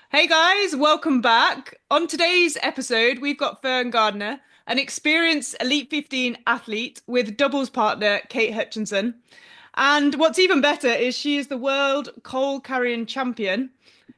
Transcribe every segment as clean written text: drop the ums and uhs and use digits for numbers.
Hey guys, welcome back. On today's episode, we've got Fern Gardner, an experienced Elite 15 athlete with doubles partner Kate Hutchinson. And what's even better is she is the world coal carrying champion.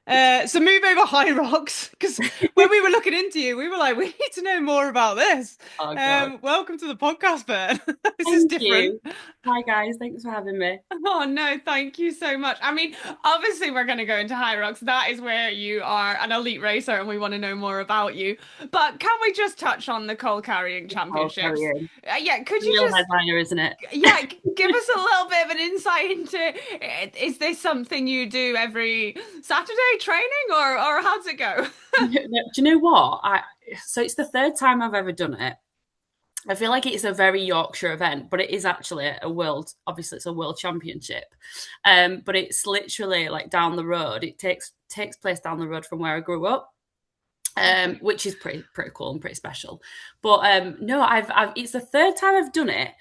So move over Hyrox, because when we were looking into you, we were like, we need to know more about this. Oh God. Welcome to the podcast, Fern. This is Thank different. you. Hi guys, thanks for having me. Oh no, thank you so much. I mean, obviously we're going to go into Hyrox. That is where you are an elite racer and we want to know more about you. But can we just touch on the coal carrying I'll carry championships? on. Yeah, could you Real just headliner, isn't it? give us a little bit of an insight into is this something you do every Saturday training or how's it go? Do you know what? So it's the third time I've ever done it. I feel like it's a very Yorkshire event, but it is actually a world. Obviously, it's a world championship, but it's literally like down the road. It takes place down the road from where I grew up. Which is pretty cool and pretty special. But no, I've it's the third time I've done it.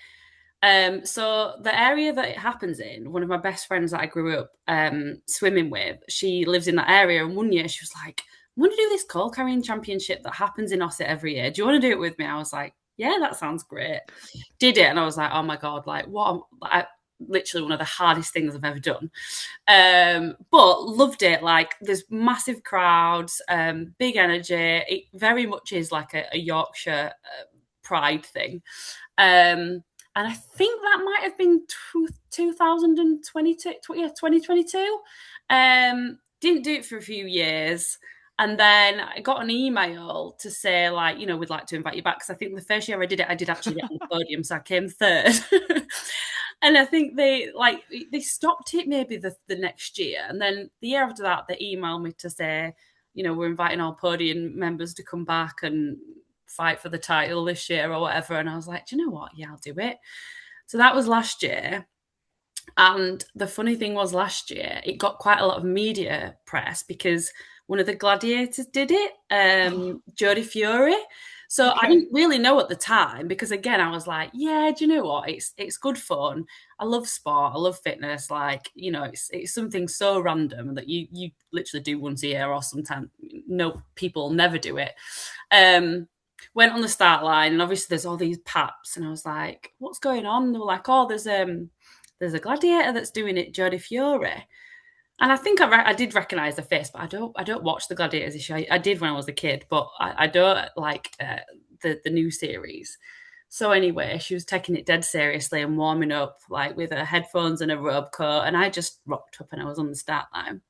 So the area that it happens in, one of my best friends that I grew up swimming with, she lives in that area. And one year she was like, "I'm going to do this coal carrying championship that happens in Ossett every year. Do you want to do it with me?" I was like, "Yeah, that sounds great." Did it, and I was like, "Oh my god, like what?" Literally one of the hardest things I've ever done. But loved it. Like there's massive crowds, big energy. It very much is like a Yorkshire pride thing. And I think that might have been 2022, yeah, 2022. Didn't do it for a few years. And then I got an email to say, like, we'd like to invite you back. Because I think the first year I did it, I did actually get on the podium. So I came third. And I think they stopped it maybe the next year. And then the year after that, they emailed me to say, we're inviting all podium members to come back and fight for the title this year or whatever. And I was like, do you know what? Yeah, I'll do it. So that was last year. And the funny thing was last year, it got quite a lot of media press because one of the gladiators did it, Oh, Jodie Fury. So I okay. didn't really know at the time because again, I was like, yeah, do you know what? It's good fun. I love sport. I love fitness. Like, it's something so random that you literally do once a year or sometimes no people never do it. Um, Went on the start line and obviously there's all these paps and I was like, what's going on? They were like, oh, there's a gladiator that's doing it, Jodie Fury. And I think I did recognize the face, but I don't watch the Gladiators issue. I did when I was a kid, but I don't like the new series. So anyway, she was taking it dead seriously and warming up like with her headphones and a robe coat, and I just rocked up and I was on the start line,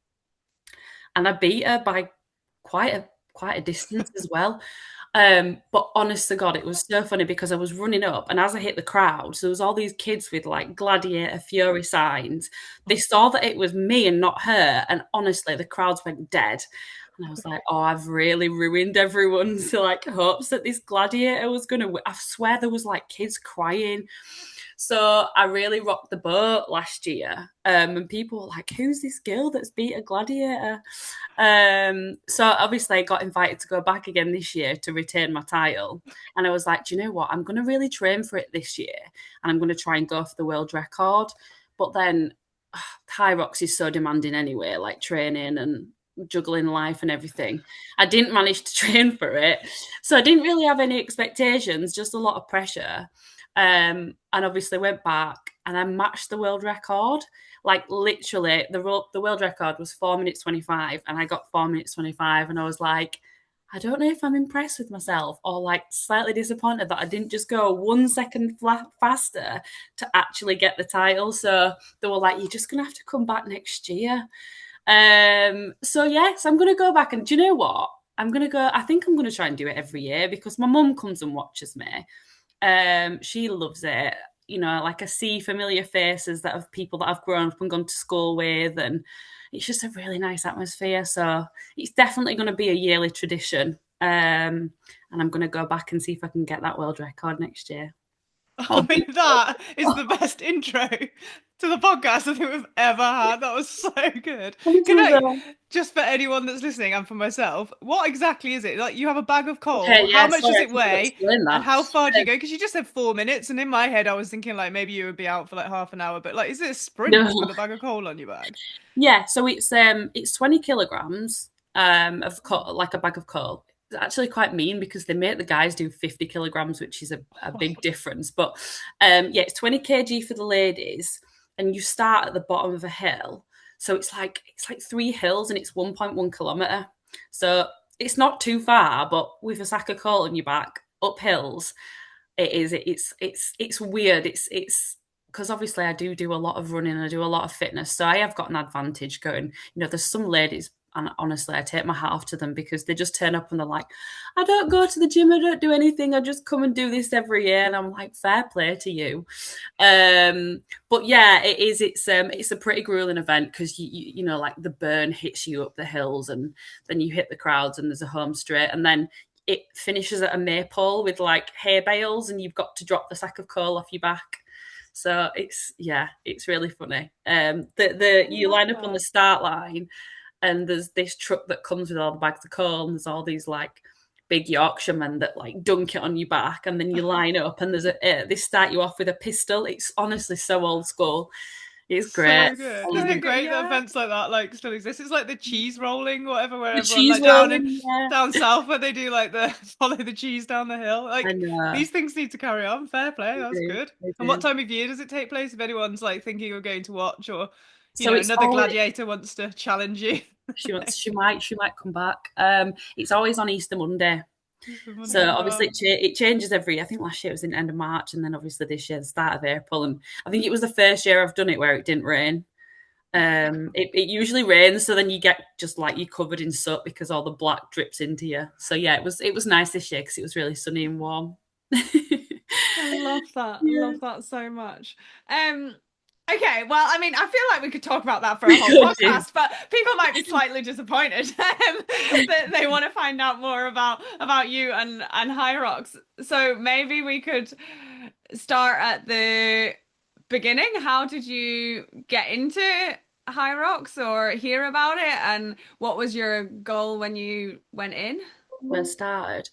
and I beat her by quite a distance as well. But honest to God, it was so funny because I was running up, and as I hit the crowd, so there was all these kids with like Gladiator Fury signs. They saw that it was me and not her, and honestly, the crowds went dead. And I was like, "Oh, I've really ruined everyone's like hopes that this Gladiator was gonna." I swear there was like kids crying. So I really rocked the boat last year, and people were like, "Who's this girl that's beat a gladiator?" So obviously I got invited to go back again this year to retain my title. And I was like, do you know what? I'm going to really train for it this year and I'm going to try and go for the world record. But then Hyrox is so demanding anyway, like training and juggling life and everything. I didn't manage to train for it. So I didn't really have any expectations, just a lot of pressure. And obviously went back and I matched the world record. Like literally, the world record was 4 minutes 25, and I got 4 minutes 25, and I was like, I don't know if I'm impressed with myself or like slightly disappointed that I didn't just go 1 second faster to actually get the title. So they were like, you're just gonna have to come back next year. So yes, I'm gonna go back, and do you know what? I'm gonna go. I think I'm gonna try and do it every year because my mum comes and watches me. She loves it. Like I see familiar faces that of people that I've grown up and gone to school with, and it's just a really nice atmosphere. So it's definitely going to be a yearly tradition. And I'm going to go back and see if I can get that world record next year. I Or mean, that is the best intro to the podcast I think we've ever had. That was so good. Can I, just for anyone that's listening and for myself, what exactly is it? Like, you have a bag of okay, coal. How yeah, much does sorry, I it forgot to weigh? explain And that. how far do you go? Because you just said 4 minutes, and in my head, I was thinking like maybe you would be out for like half an hour. But like, is it a sprint No, with a bag of coal on your back? yeah, so it's 20 kilograms. of coal, like a bag of coal. It's actually quite mean because they make the guys do 50 kilograms, which is a big difference. But yeah, it's 20 kg for the ladies, and you start at the bottom of a hill. So it's like 3 hills and it's 1.1 kilometer. So it's not too far, but with a sack of coal on your back, up hills, it's weird. It's because obviously I do a lot of running, I do a lot of fitness, so I have got an advantage going. There's some ladies, and honestly, I take my hat off to them because they just turn up and they're like, I don't go to the gym, I don't do anything, I just come and do this every year, and I'm like, fair play to you. But yeah, it is. It's a pretty grueling event because like the burn hits you up the hills, and then you hit the crowds, and there's a home straight, and then it finishes at a maypole with like hay bales, and you've got to drop the sack of coal off your back. So it's really funny. The I you love line up on the that. start line, and there's this truck that comes with all the bags of coal, and there's all these like big Yorkshiremen that like dunk it on your back, and then you line up, and they start you off with a pistol. It's honestly so old school. It's great. So good. Isn't it Um, great that yeah, events like that like still exist? It's like the cheese rolling, whatever, where the everyone cheese like rolling. Yeah, down south where they do like the follow the cheese down the hill. I Like know. these things need to carry on. Fair play. They That's do. good. They And what do. time of year does it take place if anyone's like thinking of going to watch or So it's another always gladiator wants to challenge you? she might come back. It's always on Easter Monday. It's the So Monday. obviously Wow. it changes every. I think last year it was in the end of March, and then obviously this year the start of April. And I think it was the first year I've done it where it didn't rain. It usually rains, so then you get just like you're covered in soot because all the black drips into you. So yeah, it was nice this year because it was really sunny and warm. I love that. I Yeah, love that so much. Um, okay, well, I mean, I feel like we could talk about that for a we whole could do. podcast, but people might be slightly disappointed that they want to find out more about you and Hyrox. So maybe we could start at the beginning. How did you get into Hyrox or hear about it, and what was your goal when you went in? When I started.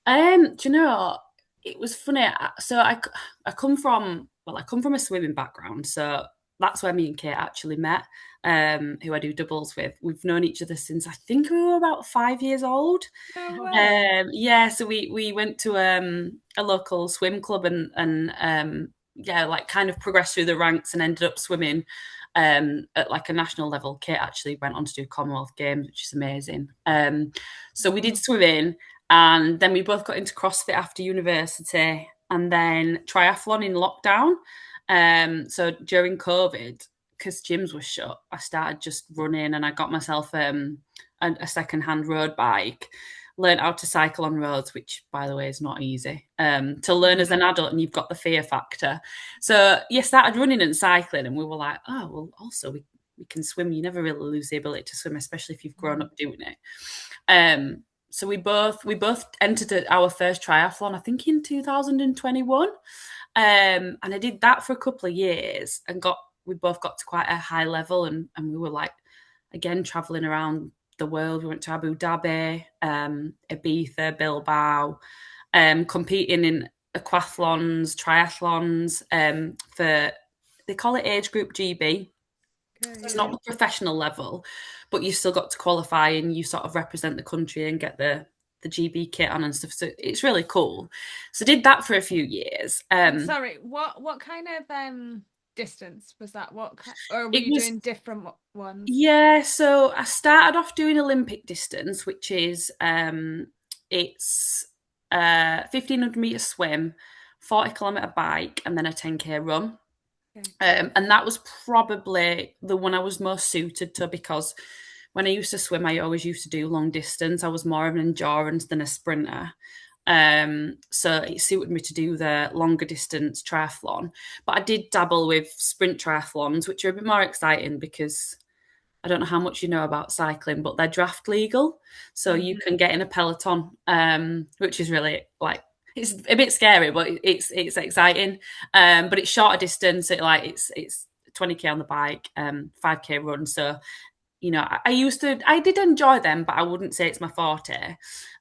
Do you know, it was funny. So I come from a swimming background, so that's where me and Kate actually met. Who I do doubles with. We've known each other since I think we were about 5 years old. No way. Yeah, so we went to a local swim club and yeah, like kind of progressed through the ranks and ended up swimming at like a national level. Kate actually went on to do Commonwealth Games, which is amazing. So we did Wow. swimming, and then we both got into CrossFit after university, and then triathlon in lockdown. So during COVID, because gyms were shut, I started just running, and I got myself a second-hand road bike. Learned how to cycle on roads, which, by the way, is not easy to learn as an adult, and you've got the fear factor. So, yeah, started running and cycling, and we were like, oh, well, also we can swim. You never really lose the ability to swim, especially if you've grown up doing it. So we both entered our first triathlon, I think in 2021, and I did that for a couple of years and we both got to quite a high level, and we were like again traveling around the world. We went to Abu Dhabi, Ibiza, Bilbao, competing in aquathlons, triathlons for they call it age group GB. Okay, It's yeah. not the professional level, but you've still got to qualify and you sort of represent the country and get the GB kit on and stuff. So it's really cool. So did that for a few years. Sorry, what kind of distance was that? Or were It you was doing different ones? Yeah, so I started off doing Olympic distance, which is it's 1,500 meter swim, 40 kilometer bike, and then a 10K run. Okay. And that was probably the one I was most suited to because when I used to swim, I always used to do long distance. I was more of an endurance than a sprinter. So it suited me to do the longer distance triathlon. But I did dabble with sprint triathlons, which are a bit more exciting because I don't know how much you know about cycling, but they're draft legal. So Mm. you can get in a peloton, which is really like it's a bit scary, but it's exciting. But it's shorter distance. It's 20K on the bike, 5K run. So I did enjoy them, but I wouldn't say it's my forte.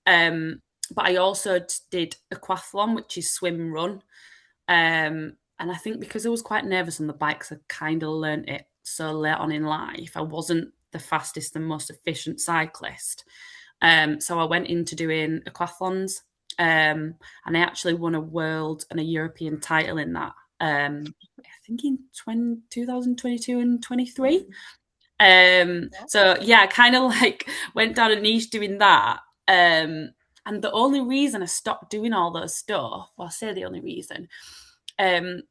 But I also did aquathlon, which is swim run. And I think because I was quite nervous on the bikes, I kind of learnt it so late on in life. I wasn't the fastest and most efficient cyclist. So I went into doing aquathlons, and I actually won a world and a European title in that. I think in 2022 and 23. So yeah, I kind of like went down a niche doing that. And the only reason I stopped doing all those stuff, well, I say the only reason, um,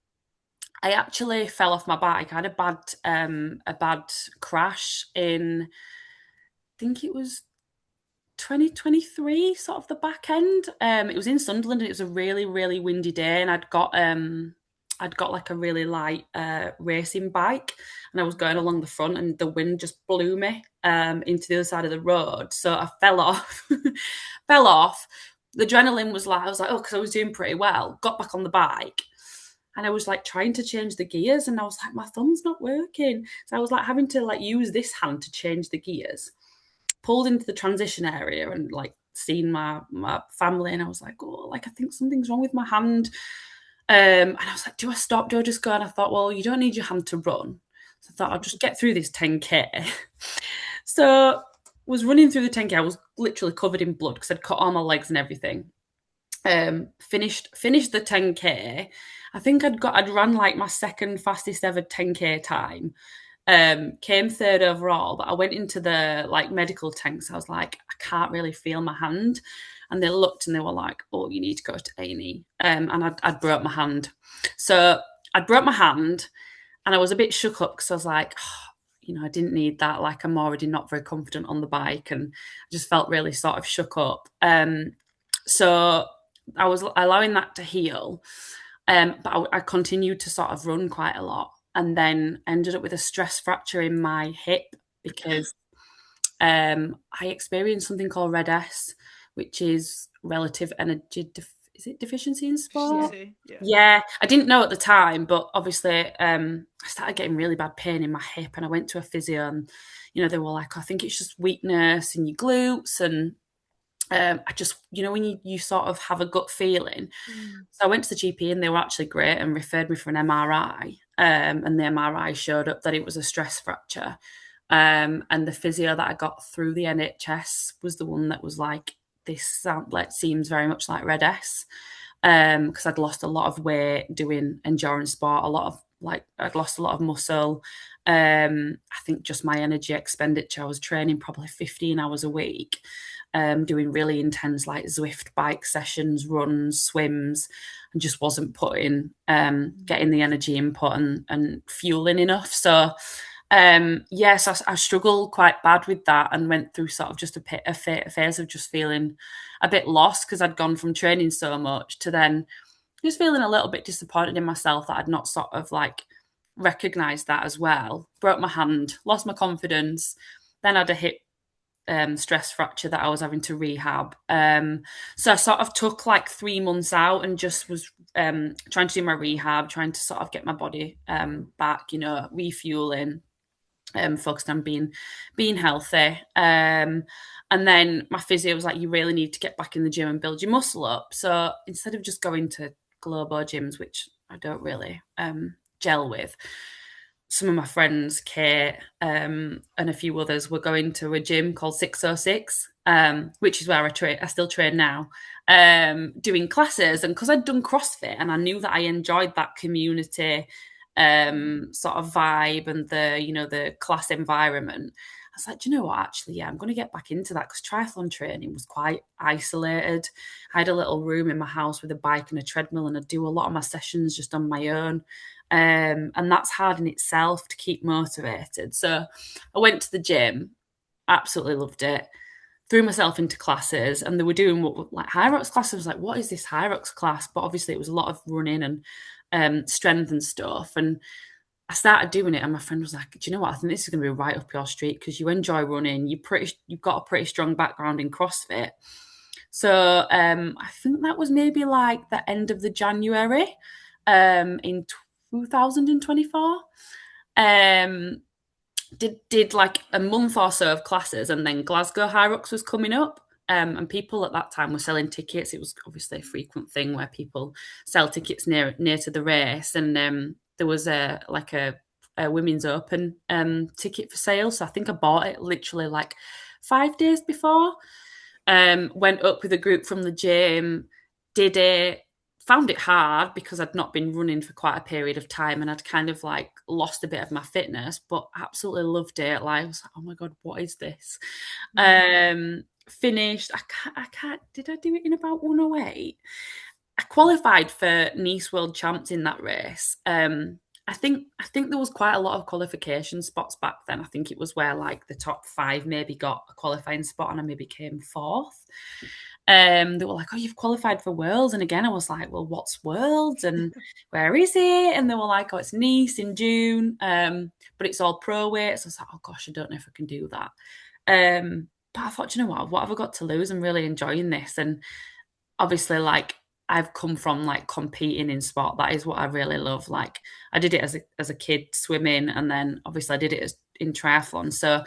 I actually fell off my bike. I had a bad crash in, I think it was 2023, sort of the back end. It was in Sunderland, and it was a really, really windy day, and I'd got like a really light racing bike, and I was going along the front, and the wind just blew me into the other side of the road. So I fell off, fell off. The adrenaline was like, I was like, oh, because I was doing pretty well. Got back on the bike, and I was like trying to change the gears, and I was like, my thumb's not working. So I was like having to like use this hand to change the gears. Pulled into the transition area and like seen my family, and I was like, oh, like I think something's wrong with my hand. And I was like, do I stop? Do I just go? And I thought, well, you don't need your hand to run. So I thought I'll just get through this 10K. So was running through the 10K. I was literally covered in blood because I'd cut all my legs and everything. Finished the 10K. I think I'd run like my second fastest ever 10K time. Came third overall, but I went into the like medical tanks. I was like, I can't really feel my hand. And they looked and they were like, oh, you need to go to A&E. And I'd broke my hand. So I'd broke my hand, and I was a bit shook up because I was like, oh, I didn't need that. Like, I'm already not very confident on the bike, and I just felt really sort of shook up. So I was allowing that to heal. But I continued to sort of run quite a lot, and then ended up with a stress fracture in my hip because I experienced something called RED-S, which is relative energy is it deficiency in sport? Deficiency, yeah. Yeah, I didn't know at the time, but obviously I started getting really bad pain in my hip, and I went to a physio, and they were like, I think it's just weakness in your glutes, and I just, when you sort of have a gut feeling. So I went to the GP, and they were actually great and referred me for an MRI. And the MRI showed up that it was a stress fracture. And the physio that I got through the NHS was the one that was like, this seems very much like RED-S. Because I'd lost a lot of weight doing endurance sport, I'd lost a lot of muscle. I think just my energy expenditure, I was training probably 15 hours a week, doing really intense like Zwift bike sessions, runs, swims, and just wasn't getting the energy input and fueling enough. So yes, I struggled quite bad with that, and went through sort of just a phase of just feeling a bit lost because I'd gone from training so much to then just feeling a little bit disappointed in myself that I'd not sort of like recognized that as well. Broke my hand, lost my confidence, then had a hip stress fracture that I was having to rehab. So I sort of took like 3 months out and just was trying to do my rehab, trying to sort of get my body back, refueling, focused on being healthy. And then my physio was like, you really need to get back in the gym and build your muscle up. So instead of just going to Globo gyms, which I don't really gel with, some of my friends, Kate, and a few others, were going to a gym called 606, which is where I still train now, doing classes. And because I'd done CrossFit and I knew that I enjoyed that community sort of vibe and the class environment, I was like, do you know what? Actually, yeah, I'm going to get back into that, because triathlon training was quite isolated. I had a little room in my house with a bike and a treadmill, and I'd do a lot of my sessions just on my own. And that's hard in itself to keep motivated. So I went to the gym, absolutely loved it, threw myself into classes, and they were doing like Hyrox classes. I was like, what is this Hyrox class? But obviously it was a lot of running and strength and stuff. And I started doing it, and my friend was like, do you know what? I think this is going to be right up your street because you enjoy running. You've got a pretty strong background in CrossFit. So I think that was maybe like the end of the January in 2024. Did like a month or so of classes, and then Glasgow Hyrox was coming up. And people at that time were selling tickets. It was obviously a frequent thing where people sell tickets near to the race. And there was a a women's open ticket for sale. So I think I bought it literally like 5 days before. Went up with a group from the gym, did it, found it hard because I'd not been running for quite a period of time and I'd kind of like lost a bit of my fitness, but absolutely loved it. Like I was like, oh my God, what is this? Finished, I can't, did I do it in about 108? I qualified for Nice World Champs in that race. I think there was quite a lot of qualification spots back then. I think it was where like the top five maybe got a qualifying spot, and I maybe came fourth. They were like, "Oh, you've qualified for Worlds," and again, I was like, "Well, what's Worlds and where is it?" And they were like, "Oh, it's Nice in June, but it's all pro weight." So I was like, "Oh gosh, I don't know if I can do that." But I thought, you know what have I got to lose? I'm really enjoying this, and obviously, like I've come from like competing in sport. That is what I really love. Like I did it as a kid swimming, and then obviously I did it in triathlon. So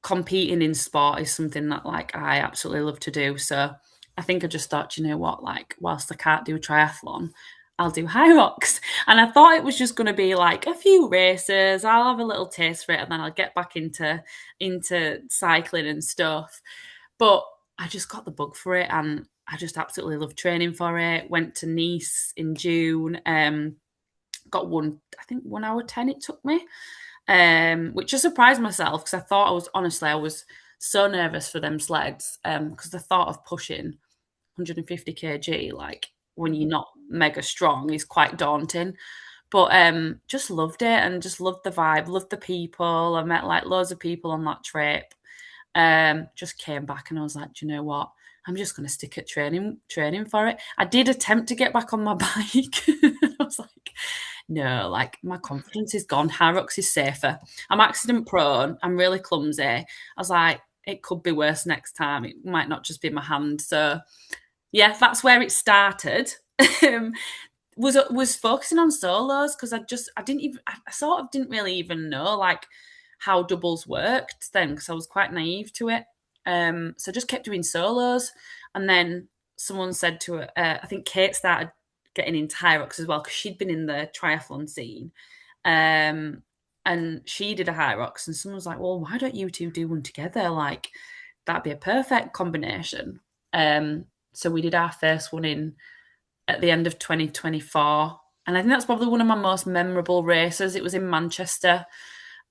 competing in sport is something that like I absolutely love to do. So I think I just thought, you know what, like whilst I can't do triathlon, I'll do Hyrox. And I thought it was just going to be like a few races. I'll have a little taste for it, and then I'll get back into cycling and stuff. But I just got the bug for it, and I just absolutely love training for it. Went to Nice in June. Got one, I think 1 hour 10 it took me, which I surprised myself because I was so nervous for them sleds because the thought of pushing 150 kg like when you're not mega strong is quite daunting. But just loved it and just loved the vibe, loved the people. I met like loads of people on that trip. Just came back and I was like, do you know what? I'm just going to stick at training for it. I did attempt to get back on my bike. I was like, no, like my confidence is gone. Hyrox is safer. I'm accident prone. I'm really clumsy. I was like, it could be worse next time. It might not just be my hand. So yeah, that's where it started. Um, was focusing on solos because I didn't even I sort of didn't really even know like how doubles worked then because I was quite naive to it. So I just kept doing solos, and then someone said to her, I think Kate started getting into Hyrox as well because she'd been in the triathlon scene, um, and she did a Hyrox, and someone was like, "Well, why don't you two do one together? Like that'd be a perfect combination." So we did our first one in at the end of 2024. And I think that's probably one of my most memorable races. It was in Manchester.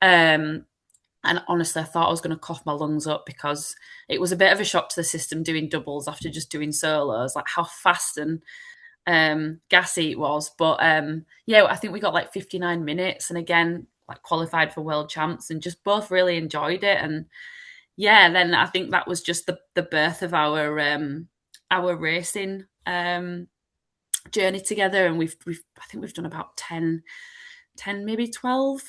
Um, and honestly, I thought I was going to cough my lungs up because it was a bit of a shock to the system doing doubles after just doing solos, like how fast and gassy it was. But yeah, I think we got like 59 minutes and again, like qualified for world champs and just both really enjoyed it. And yeah, then I think that was just the birth of our racing journey together, and we've I think we've done about 10 maybe 12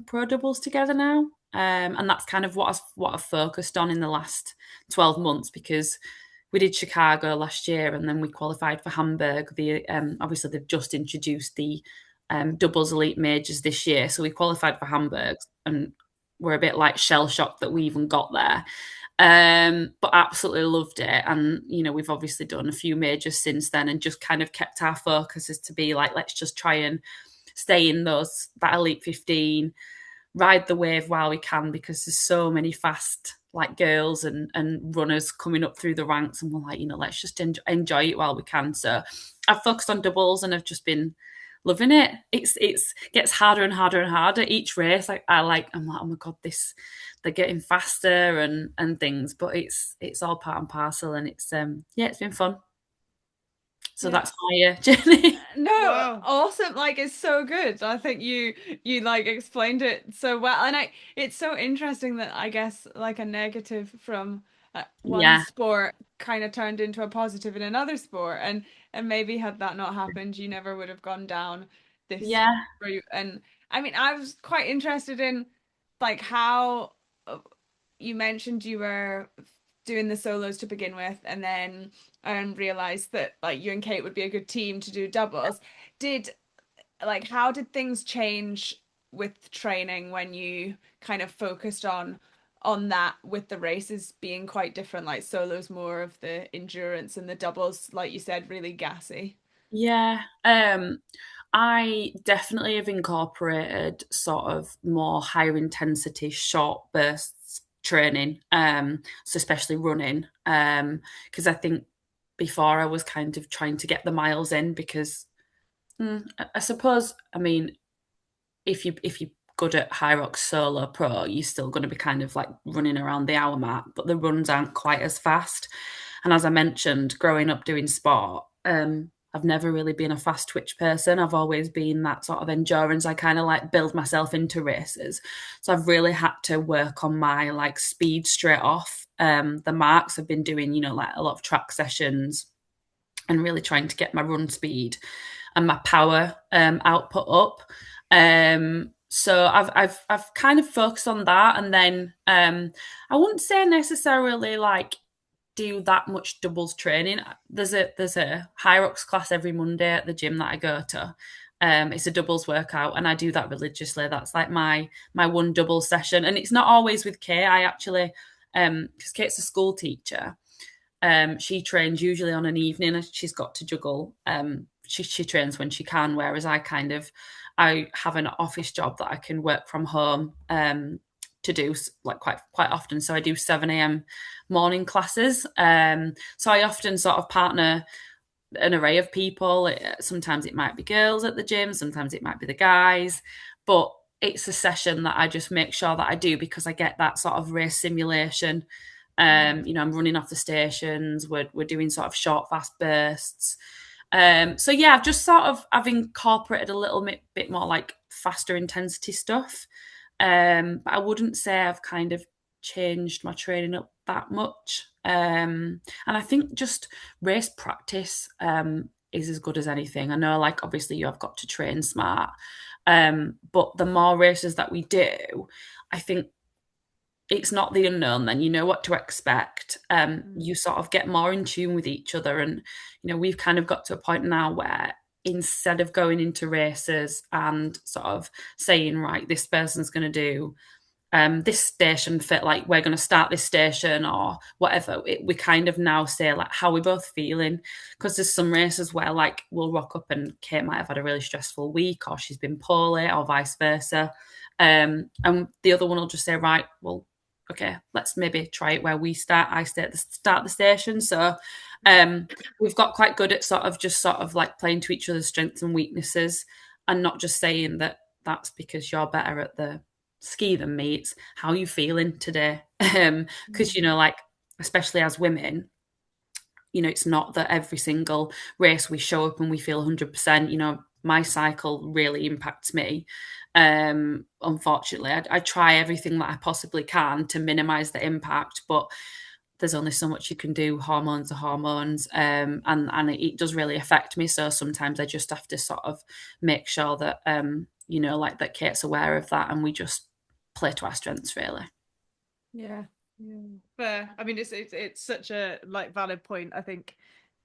pro doubles together now, and that's kind of what I've focused on in the last 12 months because we did Chicago last year and then we qualified for Hamburg. The obviously they've just introduced the doubles elite majors this year, so we qualified for Hamburg and we're a bit like shell shocked that we even got there. But absolutely loved it. And, you know, we've obviously done a few majors since then and just kind of kept our focus as to be like, let's just try and stay in that elite 15, ride the wave while we can, because there's so many fast like girls and runners coming up through the ranks. And we're like, you know, let's just enjoy it while we can. So I've focused on doubles and I've just been loving it. It's gets harder and harder and harder each race. I'm like, oh my God, they're getting faster and things, but it's all part and parcel, and it's yeah, it's been fun. So Yeah. that's my journey. No, Wow. awesome. Like it's so good. I think you like explained it so well. And it's so interesting that I guess like a negative from one Yeah, sport kind of turned into a positive in another sport. And maybe had that not happened, you never would have gone down this yeah, route. And I mean, I was quite interested in like how you mentioned you were doing the solos to begin with, and then realized that like you and Kate would be a good team to do doubles. Did like how did things change with training when you kind of focused on that with the races being quite different, like solos more of the endurance and the doubles, like you said, really gassy? yeah. I definitely have incorporated sort of more higher intensity, short bursts training, so especially running, because I think before I was kind of trying to get the miles in because I suppose, I mean, if you're good at Hyrox Solo Pro, you're still going to be kind of like running around the hour mark, but the runs aren't quite as fast. And as I mentioned, growing up doing sport, I've never really been a fast twitch person. I've always been that sort of endurance. I kind of like build myself into races. So I've really had to work on my like speed straight off. The marks I've been doing, like a lot of track sessions and really trying to get my run speed and my power output up. So I've kind of focused on that, and then I wouldn't say necessarily like do that much doubles training. There's a Hyrox class every Monday at the gym that I go to. It's a doubles workout, and I do that religiously. That's like my one double session, and it's not always with Kate. I actually, because Kate's a school teacher, she trains usually on an evening. She's got to juggle. She trains when she can, whereas I have an office job that I can work from home to do like quite often. So I do 7 a.m. morning classes. So I often sort of partner an array of people. Sometimes it might be girls at the gym, sometimes it might be the guys, but it's a session that I just make sure that I do because I get that sort of race simulation. I'm running off the stations. We're doing sort of short, fast bursts. So yeah, I've incorporated a little bit more like faster intensity stuff. But I wouldn't say I've kind of changed my training up that much. And I think just race practice is as good as anything. I know, like obviously you have got to train smart, but the more races that we do, I think it's not the unknown. Then you know what to expect. You sort of get more in tune with each other, and we've kind of got to a point now where instead of going into races and sort of saying, right, this person's going to do this station fit, like we're going to start this station or whatever, we kind of now say like how we're both feeling, because there's some races where like we'll rock up and Kate might have had a really stressful week or she's been poorly or vice versa, and the other one will just say, right, well, okay, let's maybe try it where I stay at the start of the station. So we've got quite good at sort of like playing to each other's strengths and weaknesses, and not just saying that that's because you're better at the ski than me. It's how are you feeling today? Because like especially as women, it's not that every single race we show up and we feel 100%. My cycle really impacts me. Unfortunately, I try everything that I possibly can to minimize the impact, but there's only so much you can do. Hormones are hormones, and it does really affect me. So sometimes I just have to sort of make sure that like that Kate's aware of that, and we just play to our strengths, really. Yeah. Yeah. Fair. I mean, it's such a like valid point. I think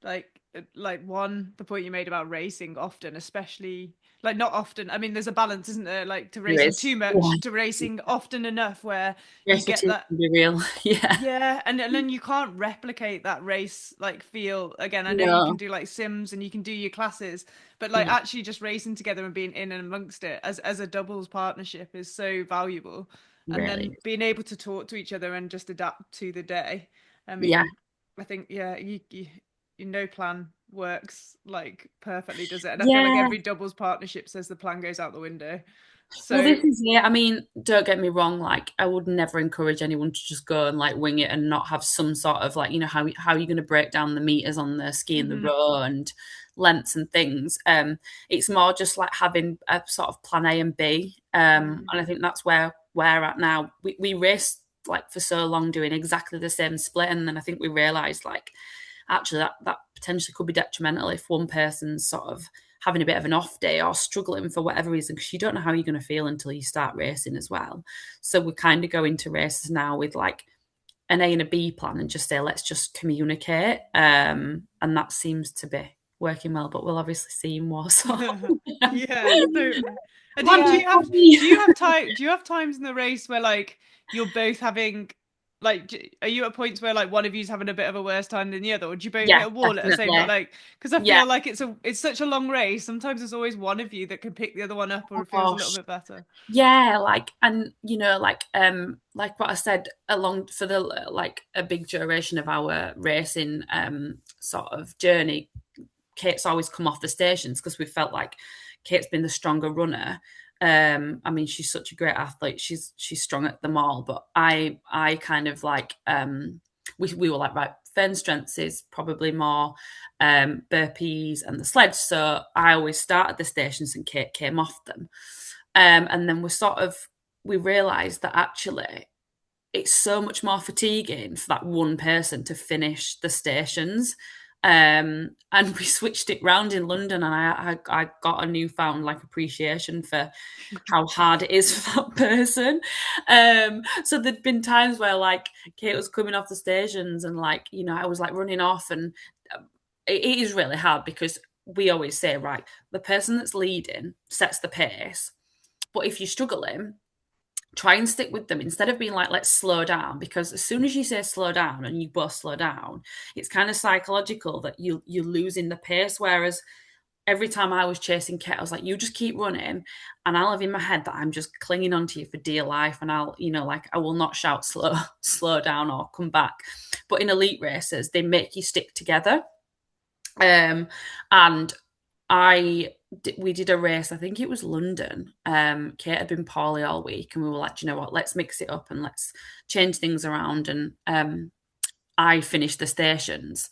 like one, the point you made about racing often, especially like not often. I mean, there's a balance, isn't there? Like to There racing is. too much, to racing often enough where you Yes, it get is, that. to be real. Yeah. Yeah, and then you can't replicate that race like feel again. I know you can No. do like sims and you can do your classes, but like Yeah. actually just racing together and being in and amongst it as a doubles partnership is so valuable. And then Really. being able to talk to each other and just adapt to the day. I Yeah. mean, I think yeah, you no plan works like perfectly, does it? And I feel like Yeah. every doubles partnership says the plan goes out the window. Well, So this is it. I mean, don't get me wrong. Like, I would never encourage anyone to just go and like wing it and not have some sort of like, how are you going to break down the meters on the ski and the mhm, row and lengths and things. It's more just like having a sort of plan A and B. And I think that's where we're at now. We raced like for so long doing exactly the same split, and then I think we realised like actually that potentially could be detrimental if one person's sort of having a bit of an off day or struggling for whatever reason, because you don't know how you're going to feel until you start racing as well. So we kind of go into races now with like an A and a B plan and just say, let's just communicate. And that seems to be working well, but we'll obviously see more. So yeah, totally. And yeah. do you have times in the race where like you're both having Like, are you at points where like one of you's having a bit of a worse time than the other, or do you both hit Yeah, a wall at the same time? definitely. Like, because I Yeah. feel like it's such a long race. Sometimes there's always one of you that can pick the other one up, or Oh it feels a little gosh. bit better. Yeah, like, and like what I said, along for the like a big duration of our racing sort of journey, Kate's always come off the stations because we felt like Kate's been the stronger runner. I mean, she's such a great athlete. She's strong at them all, but I kind of like we were like, right, Fern's strengths is probably more burpees and the sledge. So I always started the stations and Kate came off them. And then we realised that actually it's so much more fatiguing for that one person to finish the stations. And we switched it round in London, and I got a newfound like appreciation for how hard it is for that person. So there'd been times where like Kate was coming off the stations, and like I was like running off, and it is really hard because we always say, right, the person that's leading sets the pace, but if you're struggling, try and stick with them instead of being like, let's slow down. Because as soon as you say slow down and you both slow down, it's kind of psychological that you're losing the pace. Whereas every time I was chasing Kate, I was like, you just keep running. And I'll have in my head that I'm just clinging onto you for dear life. And I'll, like I will not shout slow down or come back. But in elite races, they make you stick together. And we did a race. I think it was London. Kate had been poorly all week, and we were like, you know what? Let's mix it up and let's change things around. And I finished the stations,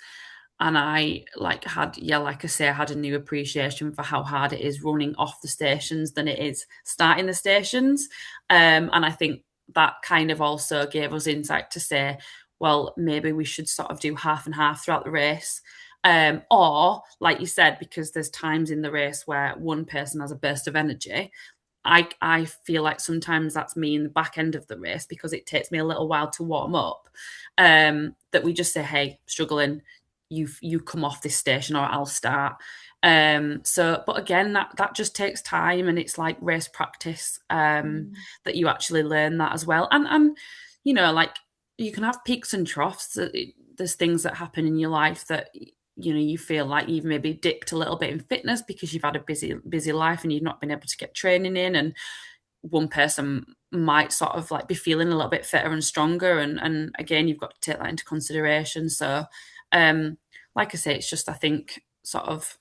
and I like had like I say, I had a new appreciation for how hard it is running off the stations than it is starting the stations. And I think that kind of also gave us insight to say, well, maybe we should sort of do half and half throughout the race. Or, like you said, because there's times in the race where one person has a burst of energy, I feel like sometimes that's me in the back end of the race because it takes me a little while to warm up. That we just say, hey, struggling, you come off this station or I'll start. But again, that just takes time, and it's like race practice Mm. that you actually learn that as well. And like you can have peaks and troughs. There's things that happen in your life that you feel like you've maybe dipped a little bit in fitness because you've had a busy life and you've not been able to get training in, and one person might sort of like be feeling a little bit fitter and stronger, and again you've got to take that into consideration. So like I say, it's just I think sort of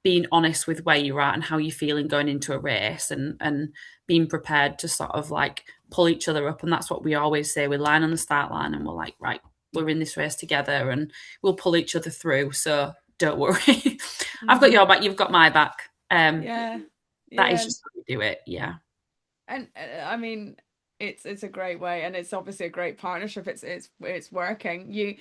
being honest with where you're at and how you're feeling going into a race, and being prepared to sort of like pull each other up. And that's what we always say. We line on the start line and we're like, right, we're in this race together and we'll pull each other through. So don't worry. I've got Mm. your back, you've got my back. Yeah, That is yeah, just how we do it. Yeah. and I mean, it's a great way, and it's obviously a great partnership. It's working.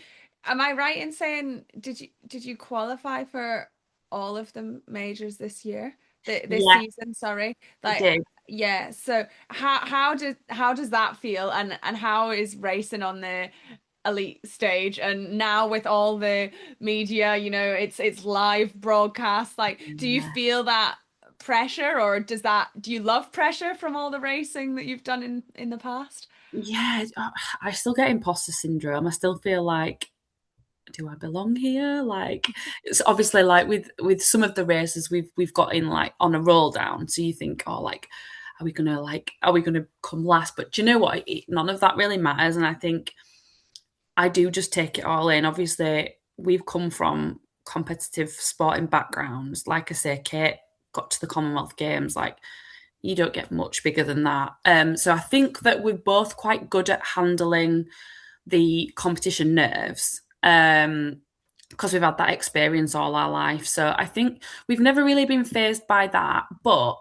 Am I right in saying did you qualify for all of the majors this year? This Yeah, season, sorry. we Like, do. yeah. So how does that feel, and how is racing on the elite stage, and now with all the media, it's live broadcast. Like, do you Yeah. feel that pressure, or do you love pressure from all the racing that you've done in the past? Yeah, I still get imposter syndrome. I still feel like, do I belong here? Like, it's obviously like with some of the races we've got in like on a roll down. So you think, oh, like, are we gonna come last? But do you know what? None of that really matters. And I think I do just take it all in. Obviously, we've come from competitive sporting backgrounds. Like I say, Kate got to the Commonwealth Games. Like, you don't get much bigger than that. So I think that we're both quite good at handling the competition nerves. Because we've had that experience all our life. So I think we've never really been phased by that. But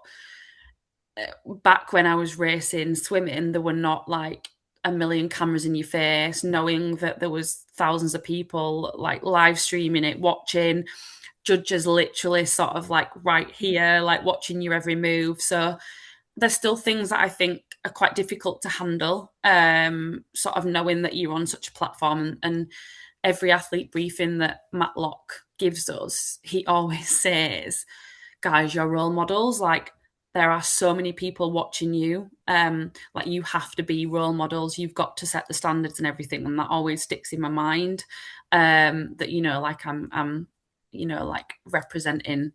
back when I was racing swimming, there were not like a million cameras in your face, knowing that there was thousands of people like live streaming it, watching, judges literally sort of like right here, like watching your every move. So there's still things that I think are quite difficult to handle. Sort of knowing that you're on such a platform, and every athlete briefing that Matlock gives us, he always says, guys, you're role models. Like, there are so many people watching you. Like you have to be role models. You've got to set the standards and everything, and that always sticks in my mind. That like I'm like representing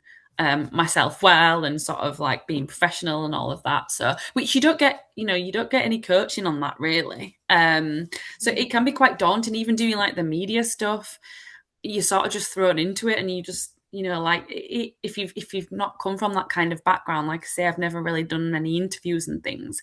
myself well and sort of like being professional and all of that. So, which you don't get any coaching on that really. So it can be quite daunting, even doing like the media stuff. You're sort of just thrown into it, and you just like if you've not come from that kind of background, like I say, I've never really done many interviews and things.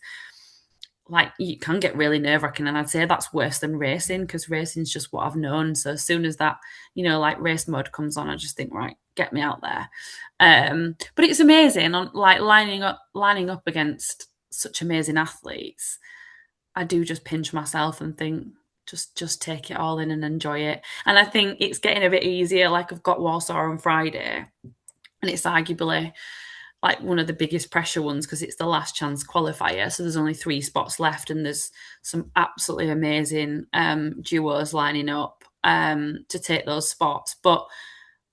Like you can get really nerve wracking, and I'd say that's worse than racing because racing's just what I've known. So as soon as that like race mode comes on, I just think, right, get me out there. But it's amazing on like lining up against such amazing athletes. I do just pinch myself and think, just take it all in and enjoy it. And I think it's getting a bit easier. Like I've got Warsaw on Friday, and it's arguably like one of the biggest pressure ones because it's the last chance qualifier. So there's only 3 spots left, and there's some absolutely amazing duos lining up to take those spots. But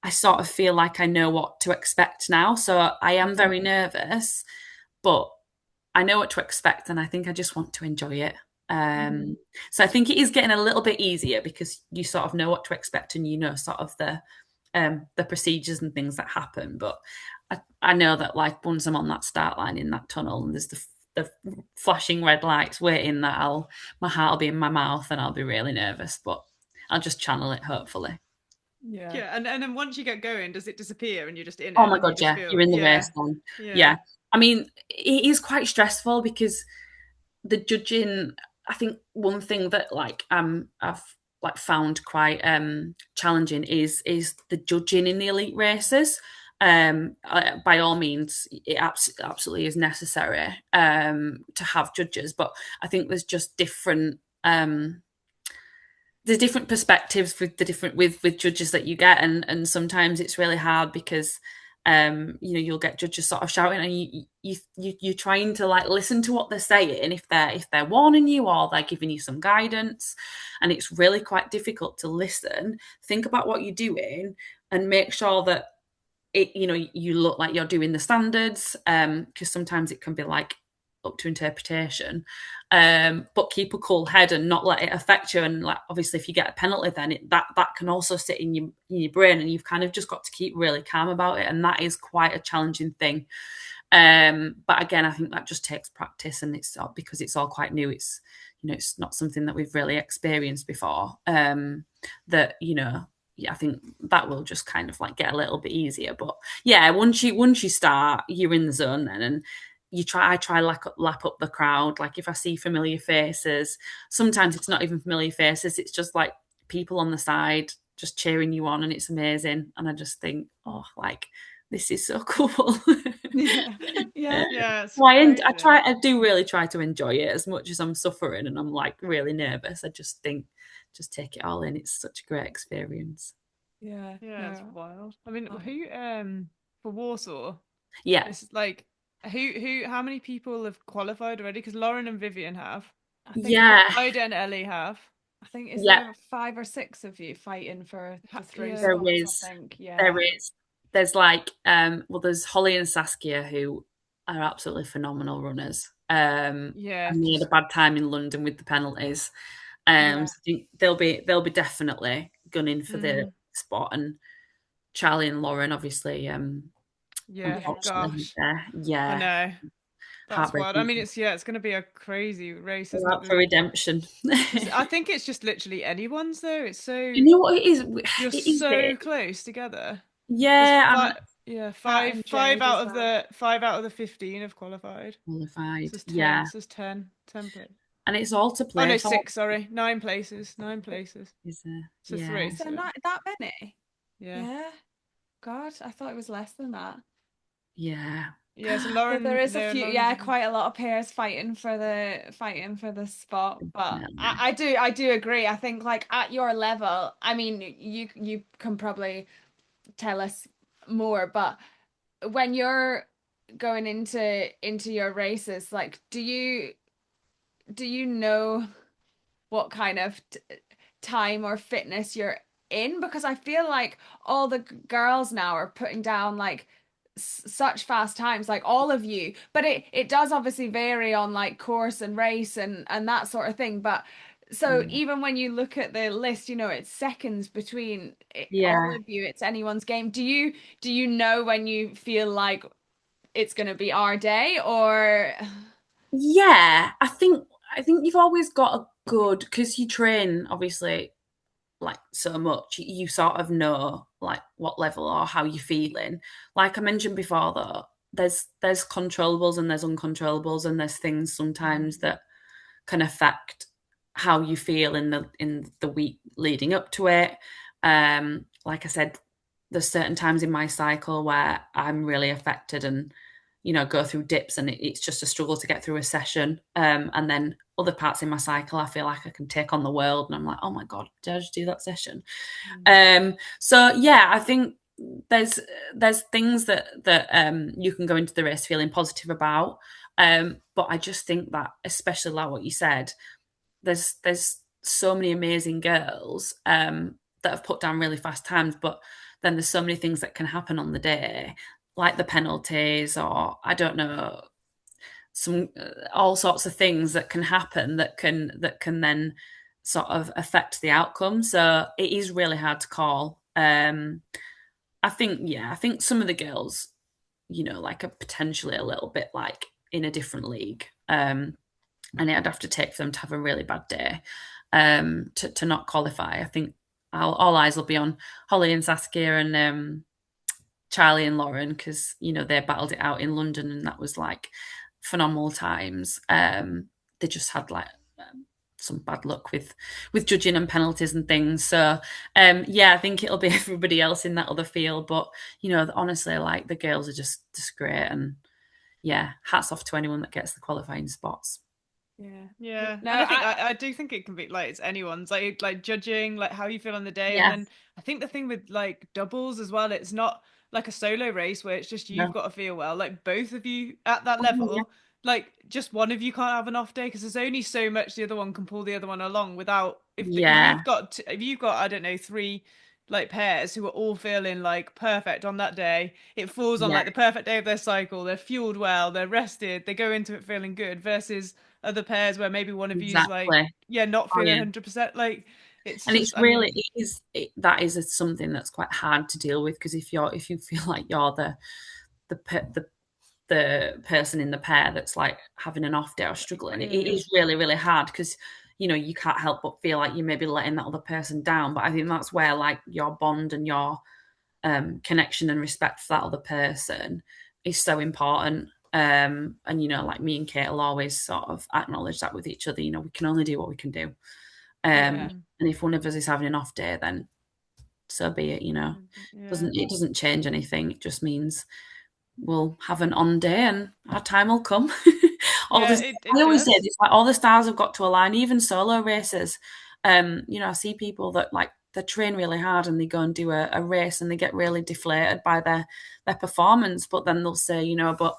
I sort of feel like I know what to expect now. So I am very nervous, but I know what to expect, and I think I just want to enjoy it. So I think it is getting a little bit easier because you sort of know what to expect, and sort of the procedures and things that happen. But I know that like once I'm on that start line in that tunnel, and there's the flashing red lights waiting, that my heart will be in my mouth, and I'll be really nervous. But I'll just channel it, hopefully. Yeah, and then once you get going, does it disappear and you're just in Oh it my and you god, just yeah, feel, you're in the yeah, race then. yeah. Yeah, I mean, it is quite stressful because the judging. I think one thing that like I've like found quite challenging is the judging in the elite races. By all means, it absolutely is necessary to have judges, but I think there's different perspectives with the different with judges that you get, and sometimes it's really hard because you'll get judges sort of shouting, and you're trying to like listen to what they're saying, if they're warning you or they're giving you some guidance, and it's really quite difficult to listen, think about what you're doing, and make sure that you look like you're doing the standards, because sometimes it can be like up to interpretation, but keep a cool head and not let it affect you. And like obviously if you get a penalty, then that can also sit in your brain, and you've kind of just got to keep really calm about it, and that is quite a challenging thing. But again, I think that just takes practice, and it's because it's all quite new. It's not something that we've really experienced before. That yeah, I think that will just kind of like get a little bit easier. But yeah, once you start, you're in the zone then, and I try lap up the crowd. Like if I see familiar faces, sometimes it's not even familiar faces, it's just like people on the side just cheering you on, and it's amazing. And I just think, oh, like this is so cool. Yeah, Uh, yeah, it's so crazy. I do really try to enjoy it as much as I'm suffering and I'm like really nervous. I just think, just take it all in. It's such a great experience. Yeah, yeah, it's No. wild. I mean, Oh. who for Warsaw, Yeah, it's like how many people have qualified already? Because Lauren and Vivian have. I think yeah, Ida and Ellie have. is yeah. there 5 or 6 of you fighting for the three Yeah. There spots, I is. think. There Yeah. is. There's like well, there's Holly and Saskia who are absolutely phenomenal runners. Yeah, And they had a just bad time in London with the penalties. Yeah. So I think they'll be definitely gunning for the mm, spot. And Charlie and Lauren, obviously, yeah, Yeah. unfortunately, gosh. I yeah, know. That's wild. I heartbreaking. mean, it's going to be a crazy race, They're isn't it? out for redemption. I think it's just literally anyone's though. It's You so know what it is? you're It is it. so close together. There's Yeah, and five, yeah, Kat five, and five Jade as out of well. the 15 have qualified. So qualified. there's 10. Yeah, So there's 10 places. and it's all to Oh play no, for. six. Sorry, 9 places. 9 places. Is So yeah, three. Is there So not that many? yeah, Yeah. God, I thought it was less than that. yeah. yeah. So So there Lauren, is a no, few, Lauren and yeah, Vivian. quite a lot of pairs fighting for the spot. But I, Definitely. I do I do agree. I think like at your level, I mean, you can probably tell us more, but when you're going into your races, like do you know what kind of time or fitness you're in? Because I feel like all the girls now are putting down like such fast times, like all of you. But it does obviously vary on like course and race and that sort of thing. But so Mm. even when you look at the list, you know, it's seconds between all Yeah. of you. It's anyone's game. Do you know when you feel like it's going to be our day, or Yeah, I think you've always got a good, because you train obviously like so much, you sort of know like what level or how you're feeling. Like I mentioned before though, there's controllables and there's uncontrollables, and there's things sometimes that can affect how you feel in the week leading up to it. Like I said, there's certain times in my cycle where I'm really affected and go through dips, and it's just a struggle to get through a session. And then other parts in my cycle, I feel like I can take on the world, and I'm like, oh my god, did I just do that session? So yeah, I think there's things that you can go into the race feeling positive about. But I just think that, especially like what you said, there's so many amazing girls that have put down really fast times, but then there's so many things that can happen on the day, like the penalties, or I don't know, some all sorts of things that can happen that can then sort of affect the outcome. So it is really hard to call. I think some of the girls, like are potentially a little bit like in a different league. And it'd have to take for them to have a really bad day to not qualify. I think all eyes will be on Holly and Saskia and Charlie and Lauren, because they battled it out in London, and that was like phenomenal times. They just had like some bad luck with judging and penalties and things. So yeah, I think it'll be everybody else in that other field. But honestly, like the girls are just great, and yeah, hats off to anyone that gets the qualifying spots. yeah. Yeah, No, and I think I do think it can be like it's anyone's like judging like how you feel on the day, and Yeah, then I think the thing with like doubles as well, it's not like a solo race where it's just you've no, got to feel well. Like both of you at that oh, yeah, level, like just one of you can't have an off day because there's only so much the other one can pull the other one along without if yeah, you've got I don't know three like pairs who are all feeling like perfect on that day. It falls on yeah, like the perfect day of their cycle. They're fueled well, they're rested, they go into it feeling good versus other pairs where maybe one of you's like, exactly. yeah, not Oh feeling yeah. 100%. Like it's And just, it's I mean, really that is something that's quite hard to deal with, because if you feel like you're the the person in the pair that's like having an off day or struggling, it yeah, is really really hard, because you can't help but feel like you're maybe letting that other person down. But I think that's where like your bond and your connection and respect for that other person is so important. And like me and Kate will always sort of acknowledge that with each other. We can only do what we can do. yeah. And if one of us is having an off day, then so be it. yeah, Doesn't change anything. It just means we'll have an on day, and our time will come. all yeah, this it I always say does. this, like all the stars have got to align, even solo races. I see people that like they train really hard and they go and do a race, and they get really deflated by their performance, but then they'll say, but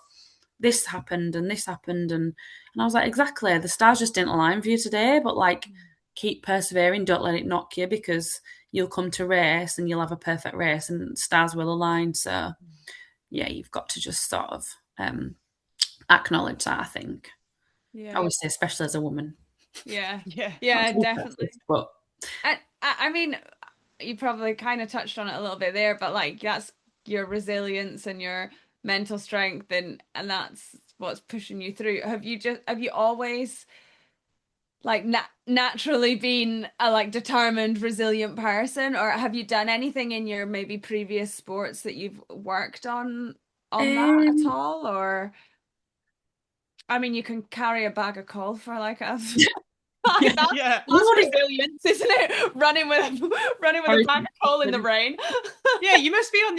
this happened and this happened, and I was like, exactly, the stars just didn't align for you today, but like keep persevering, don't let it knock you, because you'll come to race and you'll have a perfect race and stars will align. So yeah, you've got to just sort of acknowledge that, I think. I Yeah. would say, especially as a woman, Yeah. Yeah, not Yeah, to be definitely. sexist, but I mean, you probably kind of touched on it a little bit there, but like that's your resilience and your mental strength, and that's what's pushing you through. Have you always like naturally been a like determined, resilient person, or have you done anything in your maybe previous sports that you've worked on that at um, all? Or I mean, you can carry a bag of coal for like a like yeah. yeah. You know that's what resilience, isn't it? Running with a bag of coal in the rain. Yeah, you must be on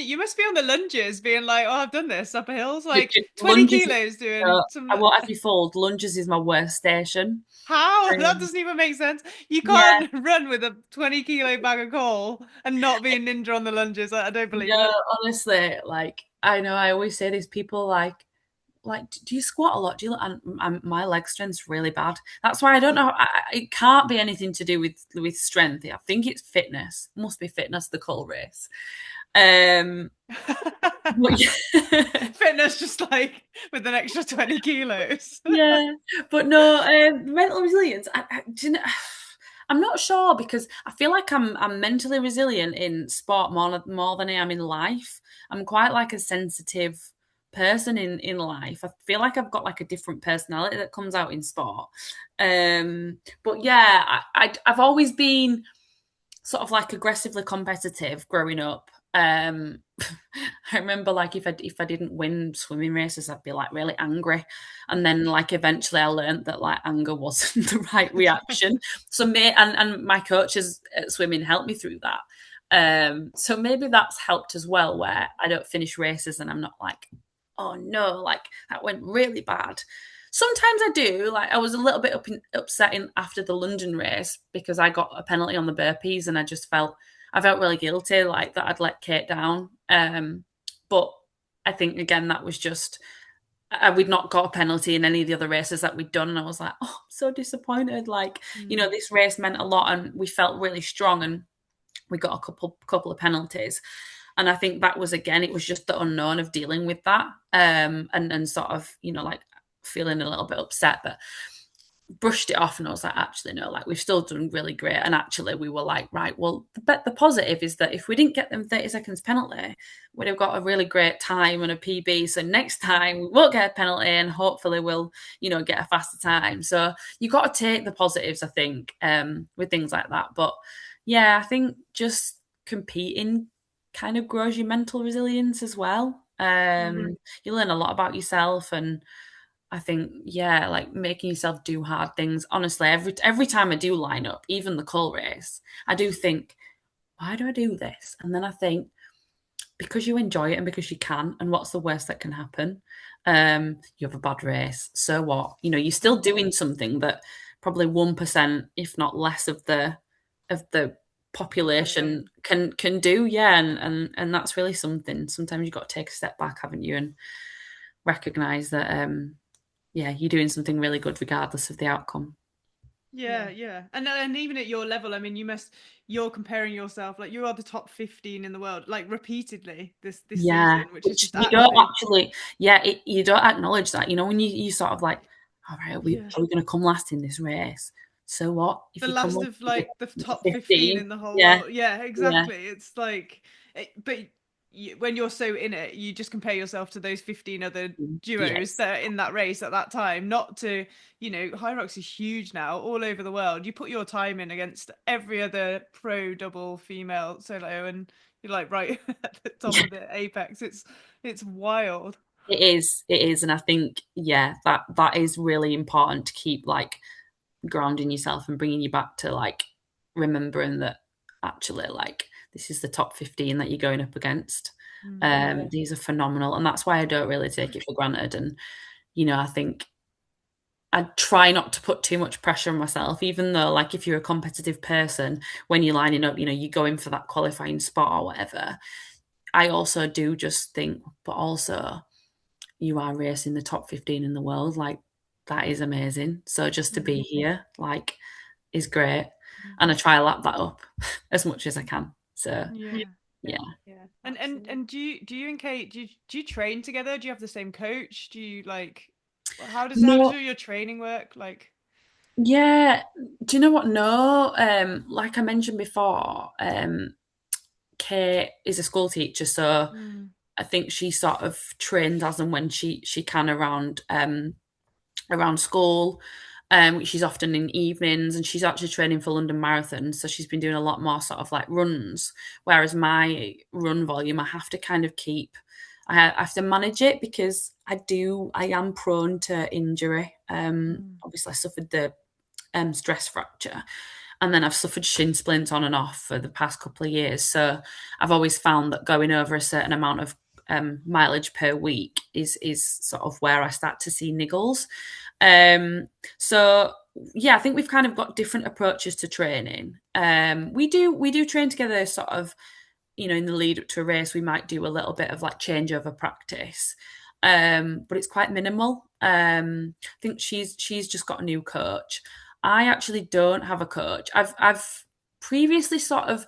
the lunges being like, oh, I've done this upper hills, like 20 lunges is, kilos doing some I won't have you fooled, lunges is my worst station. how? That Um, doesn't even make sense. You yeah, can't run with a 20-kilo bag of coal and not be a ninja on the lunges. I don't believe no, it. honestly, like I know I always say this, people like, do you squat a lot? Do you? And my leg strength's really bad. That's why I don't know. It can't be anything to do with strength. I think it's fitness. Must be fitness. The call race. Um, but yeah. Fitness just like with an extra 20 kilos. Yeah, but no, mental resilience. Do you know, I'm not sure because I feel like I'm mentally resilient in sport more than I am in life. I'm quite like a sensitive person in life. I feel like I've got like a different personality that comes out in sport. But yeah, I've always been sort of like aggressively competitive growing up. I remember like if I didn't win swimming races, I'd be like really angry, and then like eventually I learned that like anger wasn't the right reaction. So and my coaches at swimming helped me through that. So maybe that's helped as well, where I don't finish races and I'm not like, oh no, like that went really bad. Sometimes I do. Like I was a little bit upset after the London race because I got a penalty on the burpees, and I felt really guilty, like that I'd let Kate down. But I think again that was just we'd not got a penalty in any of the other races that we'd done, and I was like, oh, I'm so disappointed. Like this race meant a lot, and we felt really strong, and we got a couple of penalties. And I think that was again, it was just the unknown of dealing with that, and sort of like feeling a little bit upset, but brushed it off, and I was like, actually no, like we've still done really great. And actually we were like, right, well the positive is that if we didn't get them 30 seconds penalty, we'd have got a really great time and a PB, so next time we won't get a penalty and hopefully we'll get a faster time. So you got to take the positives, I think, with things like that. But yeah, I think just competing kind of grows your mental resilience as well. You learn a lot about yourself, and I think, yeah, like making yourself do hard things. Honestly, every time I do line up, even the call race, I do think, why do I do this? And then I think, because you enjoy it and because you can, and what's the worst that can happen? You have a bad race. So what? You're still doing something that probably 1%, if not less, of the population can do. Yeah, and that's really something. Sometimes you've got to take a step back, haven't you, and recognize that yeah, you're doing something really good regardless of the outcome. Yeah. And even at your level, I mean, you're comparing yourself, like you are the top 15 in the world, like repeatedly this Yeah, season, which is which just you don't absolute. actually, you don't acknowledge that. When you sort of like, all right, Yeah. are we going to come last in this race? So what? If The you come last last of like the to top 15 15, in the whole yeah, world. Yeah, yeah, exactly. It's like, but when you're so in it, you just compare yourself to those 15 other duos yes, that are in that race at that time, not to, Hyrox is huge now all over the world. You put your time in against every other pro double female solo, and you're like right at the top yeah, of the apex. It's wild. it is, and I think that is really important to keep like grounding yourself and bringing you back to like remembering that actually like this is the top 15 that you're going up against. These are phenomenal, and that's why I don't really take it for granted. And I think I try not to put too much pressure on myself, even though like if you're a competitive person, when you're lining up, you go in for that qualifying spot or whatever. I also do just think, but also you are racing the top 15 in the world, like that is amazing. So just to be here, like, is great. And I try to lap that up as much as I can. So Yeah. yeah. Yeah. And do you and Kate, do you train together? Do you have the same coach? Do you like how does No, your training work? Like yeah. Do you know what? No. Like I mentioned before, Kate is a school teacher, so I think she sort of trains as and when she can around school. She's often in evenings, and she's actually training for London Marathon, so she's been doing a lot more sort of like runs. Whereas my run volume, I have to kind of keep. I have to manage it because I am prone to injury. Obviously, I suffered the stress fracture, and then I've suffered shin splints on and off for the past couple of years. So I've always found that going over a certain amount of mileage per week is sort of where I start to see niggles. So yeah, I think we've kind of got different approaches to training. We do train together, sort of, in the lead up to a race. We might do a little bit of like changeover practice, but it's quite minimal. I think she's just got a new coach. I actually don't have a coach. I've previously sort of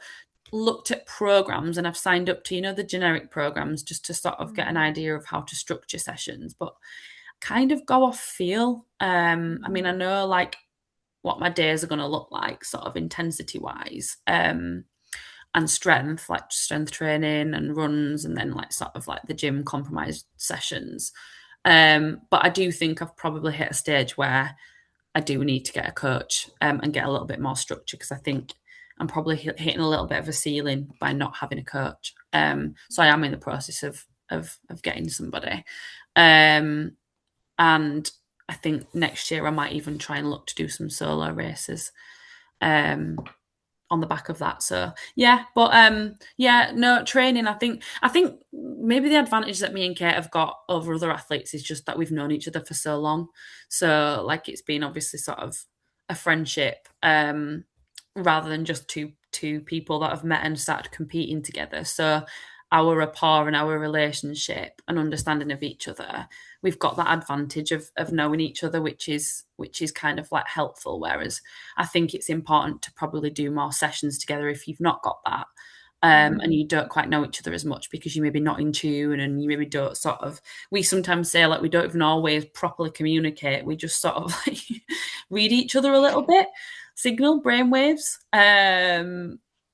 looked at programs and I've signed up to, you know, the generic programs just to sort of get an idea of how to structure sessions, but kind of go off feel. I mean, I know like what my days are going to look like, sort of intensity wise, and strength, like strength training and runs, and then like sort of like the gym compromised sessions. But I do think I've probably hit a stage where I do need to get a coach and get a little bit more structure, because I think I'm probably hitting a little bit of a ceiling by not having a coach. So I am in the process of getting somebody. And I think next year I might even try and look to do some solo races on the back of that. So yeah, but yeah, no, training. I think maybe the advantage that me and Kate have got over other athletes is just that we've known each other for so long. So like it's been obviously sort of a friendship rather than just two people that have met and started competing together. So our rapport and our relationship and understanding of each other, we've got that advantage of knowing each other, which is kind of like helpful. Whereas I think it's important to probably do more sessions together if you've not got that. And you don't quite know each other as much because you maybe not in tune, and you maybe don't sort of, we sometimes say like we don't even always properly communicate. We just sort of like read each other a little bit, signal brainwaves.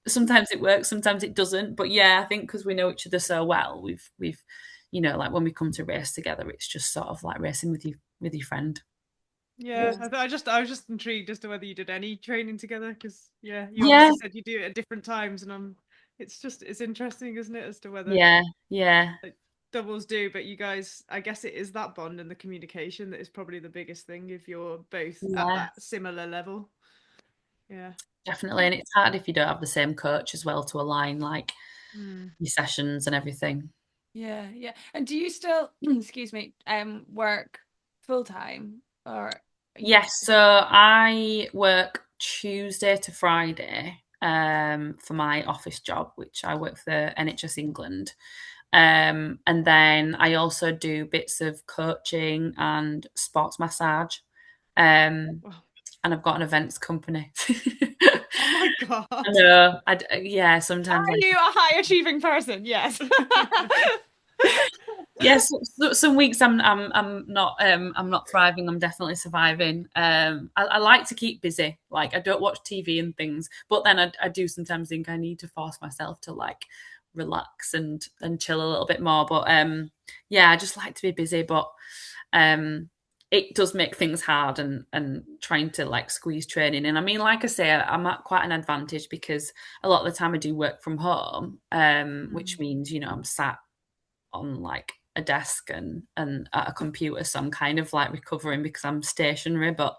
Sometimes it works, sometimes it doesn't. But yeah, I think because we know each other so well, we've you know, like when we come to race together, it's just sort of like racing with your friend. Yeah, I was just intrigued as to whether you did any training together, because yeah, you Yeah, obviously said you do it at different times, and it's interesting, isn't it, as to whether yeah, yeah, like doubles do, but you guys, I guess it is that bond and the communication that is probably the biggest thing if you're both at yeah, that similar level. Yeah. definitely. And it's hard if you don't have the same coach as well to align like Mm. your sessions and everything. Yeah, yeah. And do you still, excuse me, work full time, or Yes, so I work Tuesday to Friday for my office job, which I work for the NHS England. And then I also do bits of coaching and sports massage. Um, Wow. and I've got an events company. Oh my I God. know. Yeah, sometimes Are I you a high achieving person? Yes. yes, some weeks I'm not thriving. I'm definitely surviving. I like to keep busy. Like I don't watch TV and things, but then I do sometimes think I need to force myself to like relax and chill a little bit more. But yeah, I just like to be busy, but it does make things hard and trying to like squeeze training. And I mean, like I say, I'm at quite an advantage because a lot of the time I do work from home, which means, you know, I'm sat on like a desk and at a computer, so I'm kind of like recovering because I'm stationary. But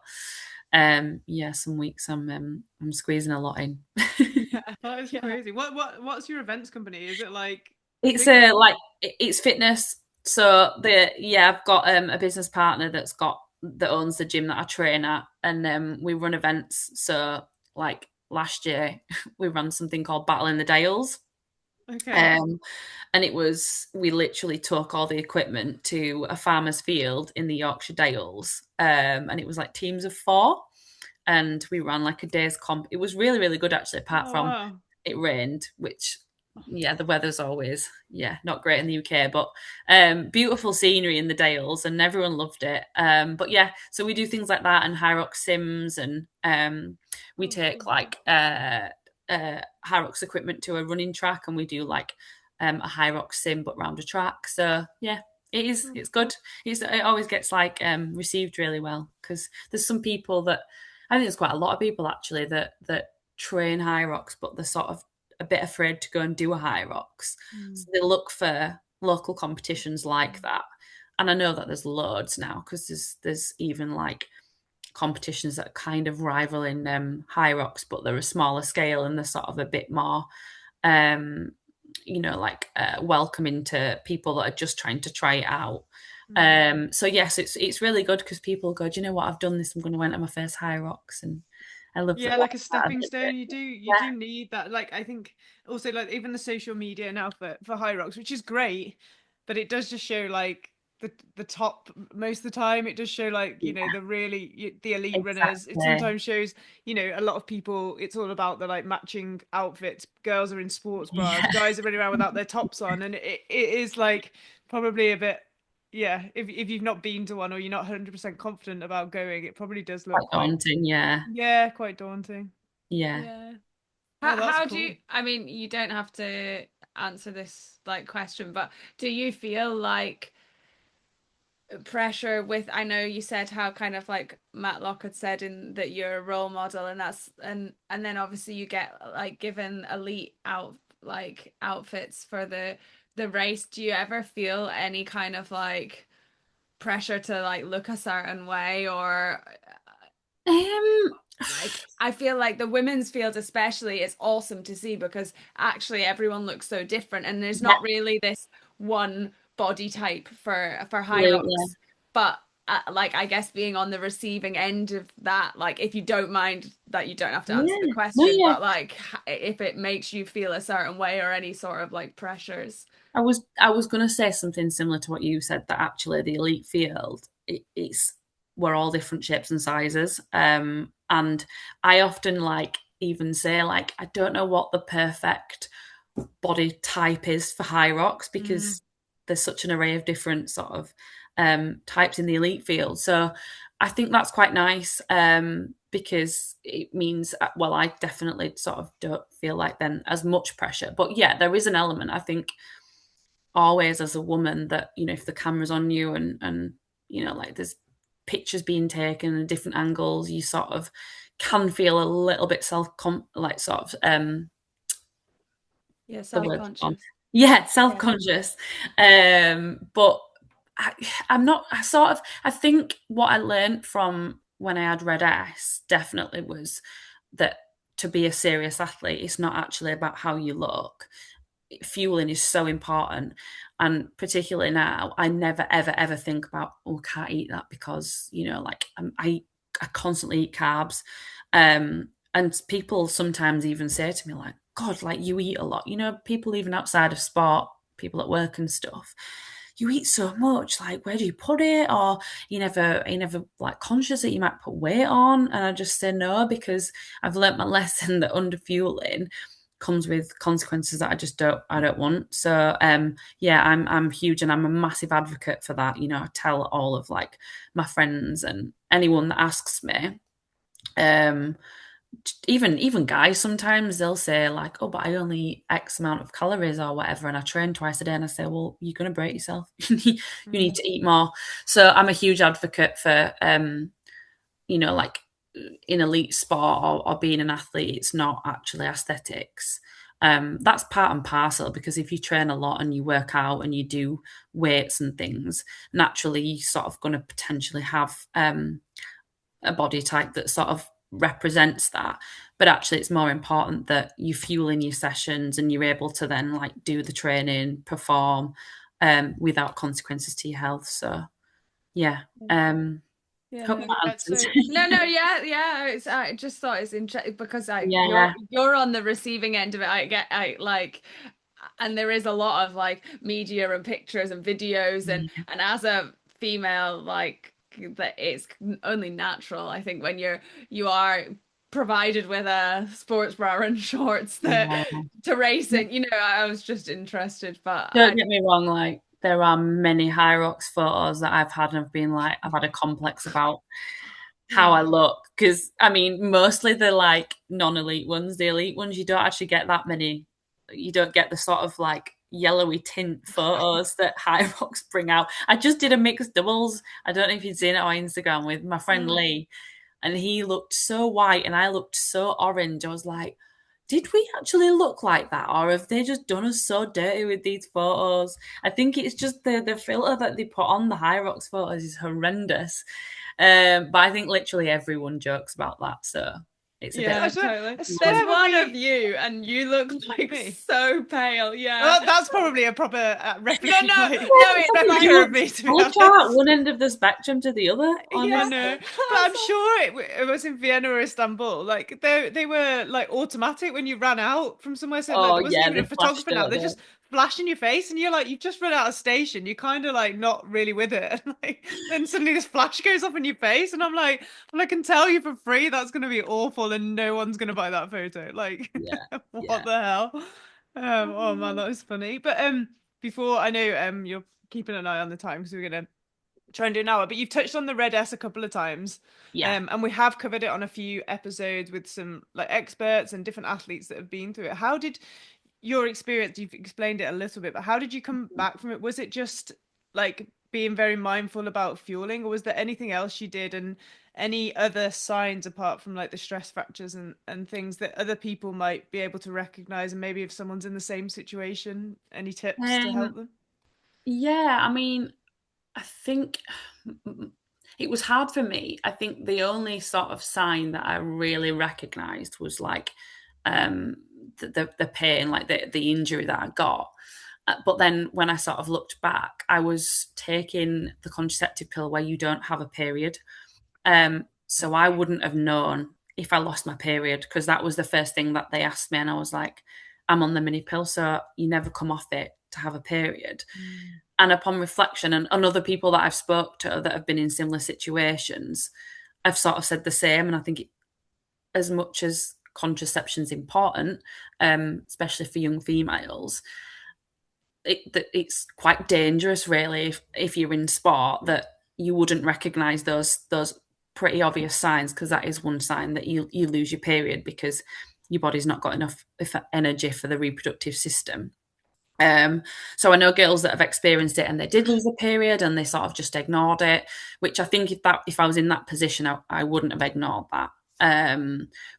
yeah, some weeks I'm squeezing a lot in. Yeah, that is yeah. crazy. What's your events company? Is it like It's big? it's fitness. So I've got a business partner that owns the gym that I train at, and we run events. So like last year we ran something called Battle in the Dales. Okay. Um, and we literally took all the equipment to a farmer's field in the Yorkshire Dales, and it was like teams of four, and we ran like a day's comp. It was really, really good actually, apart Oh from wow. it rained, which yeah, the weather's always not great in the UK, but beautiful scenery in the Dales, and everyone loved it. But yeah, so we do things like that and Hyrox sims, and we Oh, take cool. like Hyrox equipment to a running track, and we do like a Hyrox sim but round a track. So yeah, Oh, it's good. It always gets like received really well, because there's some people that, I think there's quite a lot of people actually that train Hyrox, but they're sort of a bit afraid to go and do a Hyrox. mm. So they look for local competitions like that. And I know that there's loads now, because there's even like competitions that are kind of rivaling Hyrox, but they're a smaller scale and they're sort of a bit more um, like welcoming to people that are just trying to try it out. So yes, it's really good because people go, do you know what, I've done this, I'm going to enter my first Hyrox, and I love that. Yeah, like a Part of stepping stone. it. You Yeah, do need that. Like I think also like even the social media now for Hyrox, which is great, but it does just show like the top most of the time. It does show like, you know, Yeah, the elite runners. It exactly. sometimes shows, you know, a lot of people, it's all about the like matching outfits. Girls are in sports bras, Yeah, guys are running around without their tops on, and it is like probably a bit, yeah, if you've not been to one or you're not 100% confident about going, it probably does look quite quite, daunting. Yeah, yeah, quite daunting. yeah. Yeah. Oh, that's How do you, cool. I mean, you don't have to answer this like question, but do you feel like pressure with, I know you said how kind of like Matlock had said in that you're a role model, and that's and then obviously you get like given elite outfits for the race. Do you ever feel any kind of like pressure to like look a certain way, or Um, like I feel like the women's field especially is awesome to see because actually everyone looks so different and there's yeah, not really this one body type for absolutely. Hyrox. But like I guess being on the receiving end of that, like if you don't mind that you don't have to answer the Yeah, no, question, yeah. but like if it makes you feel a certain way or any sort of like pressures. I was going to say something similar to what you said, that actually the elite field, it's we're all different shapes and sizes. And I often like even say like I don't know what the perfect body type is for Hyrox Mm. because there's such an array of different sort of types in the elite field. So I think that's quite nice because it means, well, I definitely sort of don't feel like then as much pressure. But yeah, there is an element, I think, always as a woman that, you know, if the camera's on you and you know, like there's pictures being taken at different angles, you sort of can feel a little bit like sort of Yeah, the word on. self-conscious. Yeah, Yeah. self-conscious. But I, I'm not, I sort of, I think what I learned from when I had Red S definitely was that to be a serious athlete, it's not actually about how you look. Fueling is so important. And particularly now, I never, ever, ever think about, oh, can't eat that because, you know, like I constantly eat carbs. And people sometimes even say to me, like, God, like you eat a lot. You know, people even outside of sport, people at work and stuff, you eat so much. Like, where do you put it? Or you never like conscious that you might put weight on. And I just say no, because I've learnt my lesson that under fueling comes with consequences that I don't want. So yeah, I'm huge and I'm a massive advocate for that. You know, I tell all of like my friends and anyone that asks me, um even guys, sometimes they'll say like, oh, but I only eat X amount of calories or whatever, and I train twice a day. And I say, well, you're going to break yourself. You need Mm. to eat more. So I'm a huge advocate for you know, like in elite sport or being an athlete, it's not actually aesthetics. That's part and parcel, because if you train a lot and you work out and you do weights and things, naturally you're sort of going to potentially have a body type that sort of represents that. But actually, it's more important that you fuel in your sessions and you're able to then like do the training, perform without consequences to your health. So yeah, Yeah, hope no, that That's answers. so, no, yeah, yeah. It's I just thought it's interesting because I Yeah. you're on the receiving end of it. I like, and there is a lot of like media and pictures and videos and as a female, like that it's only natural. I think when you are provided with a sports bra and shorts that Yeah. to race in, you know, I was just interested, but Don't I get me wrong, like there are many Hyrox photos that I've had and I've been like, I've had a complex about how yeah. I look. Because I mean, mostly the like non-elite ones, the elite ones, you don't actually get that many. You don't get the sort of like yellowy tint photos that Hyrox bring out. I just did a mixed doubles. I don't know if you'd seen it on Instagram with my friend Mm. Lee, and he looked so white and I looked so orange. I was like, did we actually look like that, or have they just done us so dirty with these photos? I think it's just the filter that they put on the Hyrox photos is horrendous. But I think literally everyone jokes about that, so it's a bit. Yeah, totally. I There's swear when one of we, you, and you look like me. so pale. Yeah. Well, that's probably a proper No, replica, no, like no. It's replica like of me, to be Pull chart honest. one end of the spectrum to the other, I yeah. honestly. know, but I'm sure it was in Vienna or Istanbul. Like they were like automatic when you ran out from somewhere. So like Oh there wasn't yeah, even a they flashed, photographer now. don't They they? just flash in your face, and you're like, you've just run out of station. You're kind of like not really with it, and like then suddenly this flash goes off in your face, and I'm like, well, I can tell you for free that's going to be awful, and no one's going to buy that photo. Like, Yeah, what yeah. the hell? Oh man, that was funny. But before I know you're keeping an eye on the time because we're gonna try and do an hour, but you've touched on the red S a couple of times. Yeah. And we have covered it on a few episodes with some like experts and different athletes that have been through it. How did your experience, you've explained it a little bit, but how did you come back from it? Was it just like being very mindful about fueling, or was there anything else you did, and any other signs apart from like the stress fractures and things that other people might be able to recognize? And maybe if someone's in the same situation, any tips to help Um, them? yeah, I mean, I think it was hard for me. I think the only sort of sign that I really recognized was like um the pain, like the injury that I got. But then when I sort of looked back, I was taking the contraceptive pill where you don't have a period. So I Okay. wouldn't have known if I lost my period because that was the first thing that they asked me. And I was like, I'm on the mini pill, so you never come off it to have a period. Mm. And upon reflection, and other people that I've spoke to that have been in similar situations, I've sort of said the same. And I think as much as contraception's important, especially for young females, it's quite dangerous, really, if you're in sport, that you wouldn't recognise those pretty obvious signs, because that is one sign that you lose your period because your body's not got enough energy for the reproductive system. So I know girls that have experienced it and they did lose a period and they sort of just ignored it, which I think if I was in that position, I wouldn't have ignored that.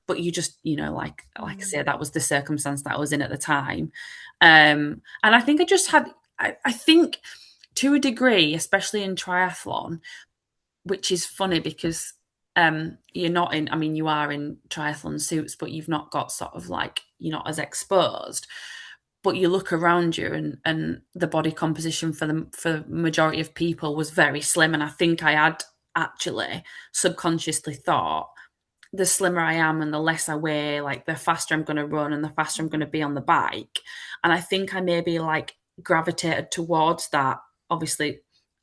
But you just, like I Mm. say, that was the circumstance that I was in at the time. And I think I just had, I think to a degree, especially in triathlon, which is funny because you're not in, I mean, you are in triathlon suits, but you've not got sort of like, you're not as exposed, but you look around you and the body composition for the majority of people was very slim. And I think I had actually subconsciously thought, the slimmer I am and the less I weigh, like the faster I'm going to run and the faster I'm going to be on the bike. And I think I maybe like gravitated towards that. Obviously,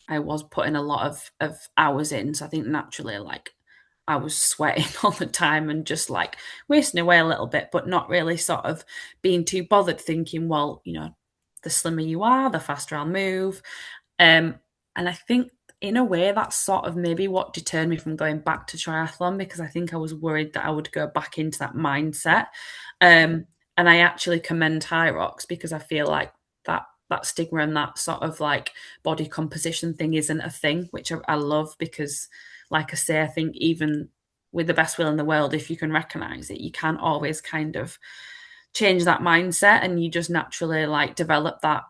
I was putting a lot of hours in. So I think naturally, like I was sweating all the time and just like wasting away a little bit, but not really sort of being too bothered, thinking, well, the slimmer you are, the faster I'll move. And I think in a way that's sort of maybe what deterred me from going back to triathlon, because I think I was worried that I would go back into that mindset. And I actually commend Hyrox because I feel like that stigma and that sort of like body composition thing isn't a thing, which I love, because like I say, I think even with the best will in the world, if you can recognize it, you can always kind of change that mindset and you just naturally like develop that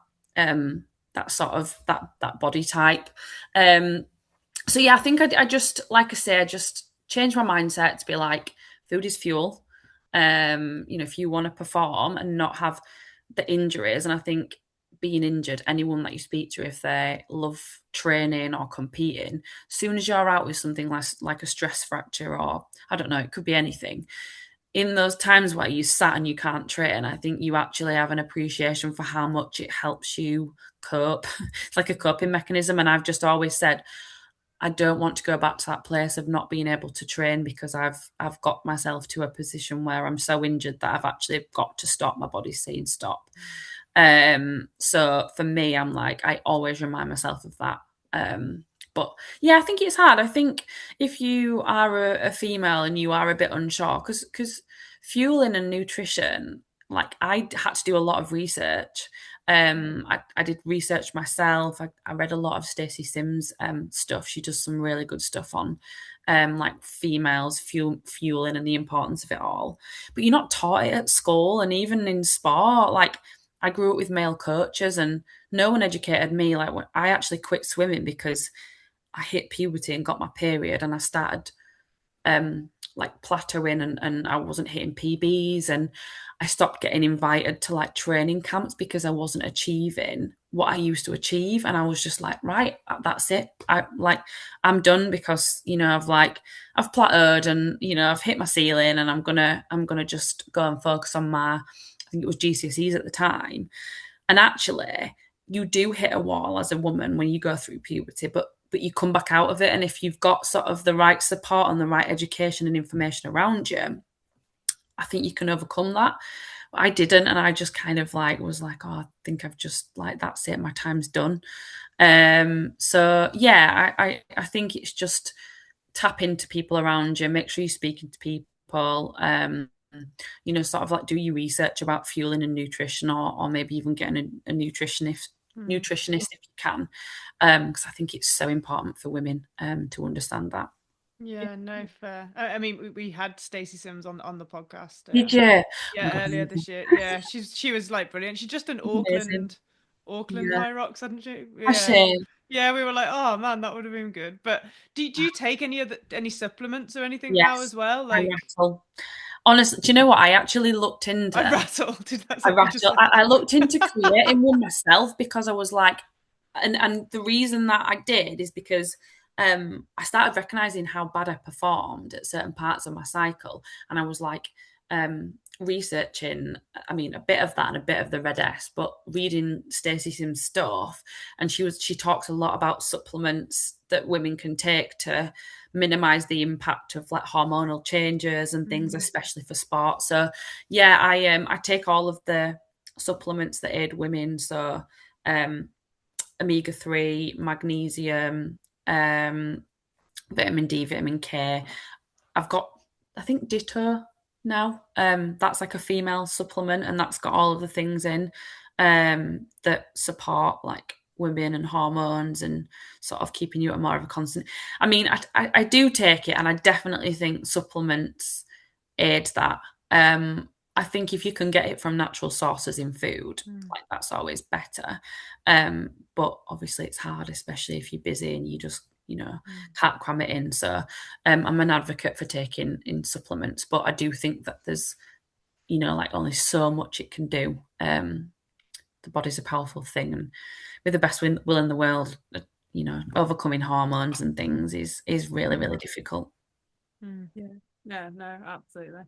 sort of that body type. So yeah, I think I just, like I say, I just changed my mindset to be like, food is fuel. If you want to perform and not have the injuries, and I think being injured, anyone that you speak to, if they love training or competing, as soon as you're out with something like a stress fracture, or I don't know, it could be anything, in those times where you sat and you can't train, I think you actually have an appreciation for how much it helps you cope. It's like a coping mechanism. And I've just always said, I don't want to go back to that place of not being able to train, because I've got myself to a position where I'm so injured that I've actually got to stop. My body's saying stop. So for me, I'm like, I always remind myself of that. But yeah, I think it's hard. I think if you are a female and you are a bit unsure, because fueling and nutrition, like I had to do a lot of research. I did research myself. I read a lot of Stacey Sims stuff. She does some really good stuff on like females fueling and the importance of it all. But you're not taught it at school, and even in sport. Like I grew up with male coaches, and no one educated me. Like when I actually quit swimming because I hit puberty and got my period, and I started like plateauing, and I wasn't hitting PBs, and I stopped getting invited to like training camps because I wasn't achieving what I used to achieve. And I was just like, right, that's it. I'm done, because I've plateaued, and I've hit my ceiling, and I'm gonna just go and focus on my, I think it was GCSEs at the time. And actually, you do hit a wall as a woman when you go through puberty, but you come back out of it. And if you've got sort of the right support and the right education and information around you, I think you can overcome that. I didn't, and I just kind of like was like, oh, I think I've just like, that's it, my time's done. So yeah, I think it's just tap into people around you, make sure you're speaking to people, sort of like do your research about fueling and nutrition, or maybe even getting a nutritionist if you can, because I think it's so important for women to understand that. Yeah, no, fair. I mean, we had Stacey Sims on the podcast. Did you? Oh my Yeah, God, earlier this year. Yeah, she was like brilliant. She just done amazing. Auckland Yeah. Hyrox, hadn't she? Yeah. Actually, Yeah, we were like, oh man, that would have been good. But do you take any supplements or anything now yes, as well? I Like rattle. Honestly, do you know what? I actually looked I into. rattled. That's I what you just rattle. said. I looked into creating one myself because I was like, and the reason that I did is because I started recognizing how bad I performed at certain parts of my cycle, and I was like researching. I mean, a bit of that and a bit of the Red S, but reading Stacey Sims' stuff, and she talks a lot about supplements that women can take to minimize the impact of like hormonal changes and things, especially for sport. So yeah, I take all of the supplements that aid women. So omega-3, magnesium, vitamin D, vitamin K. I've got, I think, Ditto now. That's like a female supplement, and that's got all of the things in that support like women and hormones and sort of keeping you at more of a constant. I mean, I do take it, and I definitely think supplements aid that. I think if you can get it from natural sources in food, like that's always better. But obviously it's hard, especially if you're busy and you just, can't cram it in. So I'm an advocate for taking in supplements, but I do think that there's, like only so much it can do. The body's a powerful thing, and with the best will in the world, overcoming hormones and things is really, really difficult. Yeah. No, no, absolutely.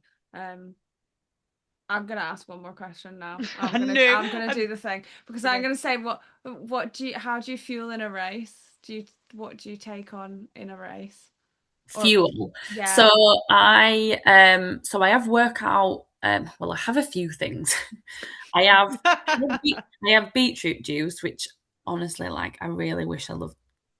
I'm gonna ask one more question now. I knew. I'm gonna do the thing because I'm gonna say how do you feel in a race? What do you take on in a race? Or Fuel. yeah. So I have workout. Well, I have a few things. I have I have beetroot juice, which honestly, like, I really wish I loved.